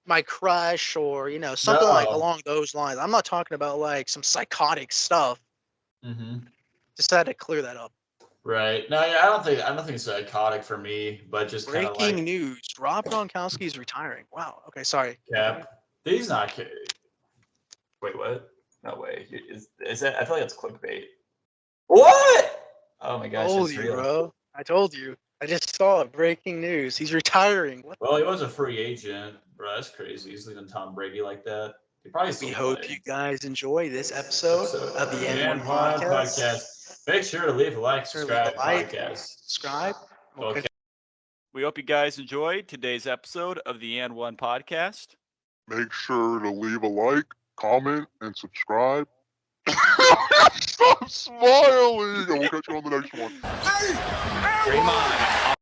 my crush or something like No. along those lines. I'm not talking about like some psychotic stuff. Mm-hmm. Just had to clear that up. Right. No, yeah, I don't think it's psychotic for me, but just kind of Breaking like news: Rob Gronkowski is retiring. Wow. Okay, sorry. Cap. He's not. Wait, what? No way. Is that? I feel like that's clickbait. What? Oh my gosh, Told it's you, real. bro. I told you. I just saw it. Breaking news. He's retiring. What? Well, he was a free agent, bro. That's crazy. He's leaving Tom Brady like that. He probably We still hope you play. guys enjoy this episode of the N1 And one podcast. podcast. Make sure to leave a like, Sure, leave a subscribe, like, podcast. subscribe. We'll Okay. catch We hope you guys enjoyed today's episode of the And One podcast. Make sure to leave a like, comment, and subscribe. Stop smiling! And we'll catch you on the next one. Draymond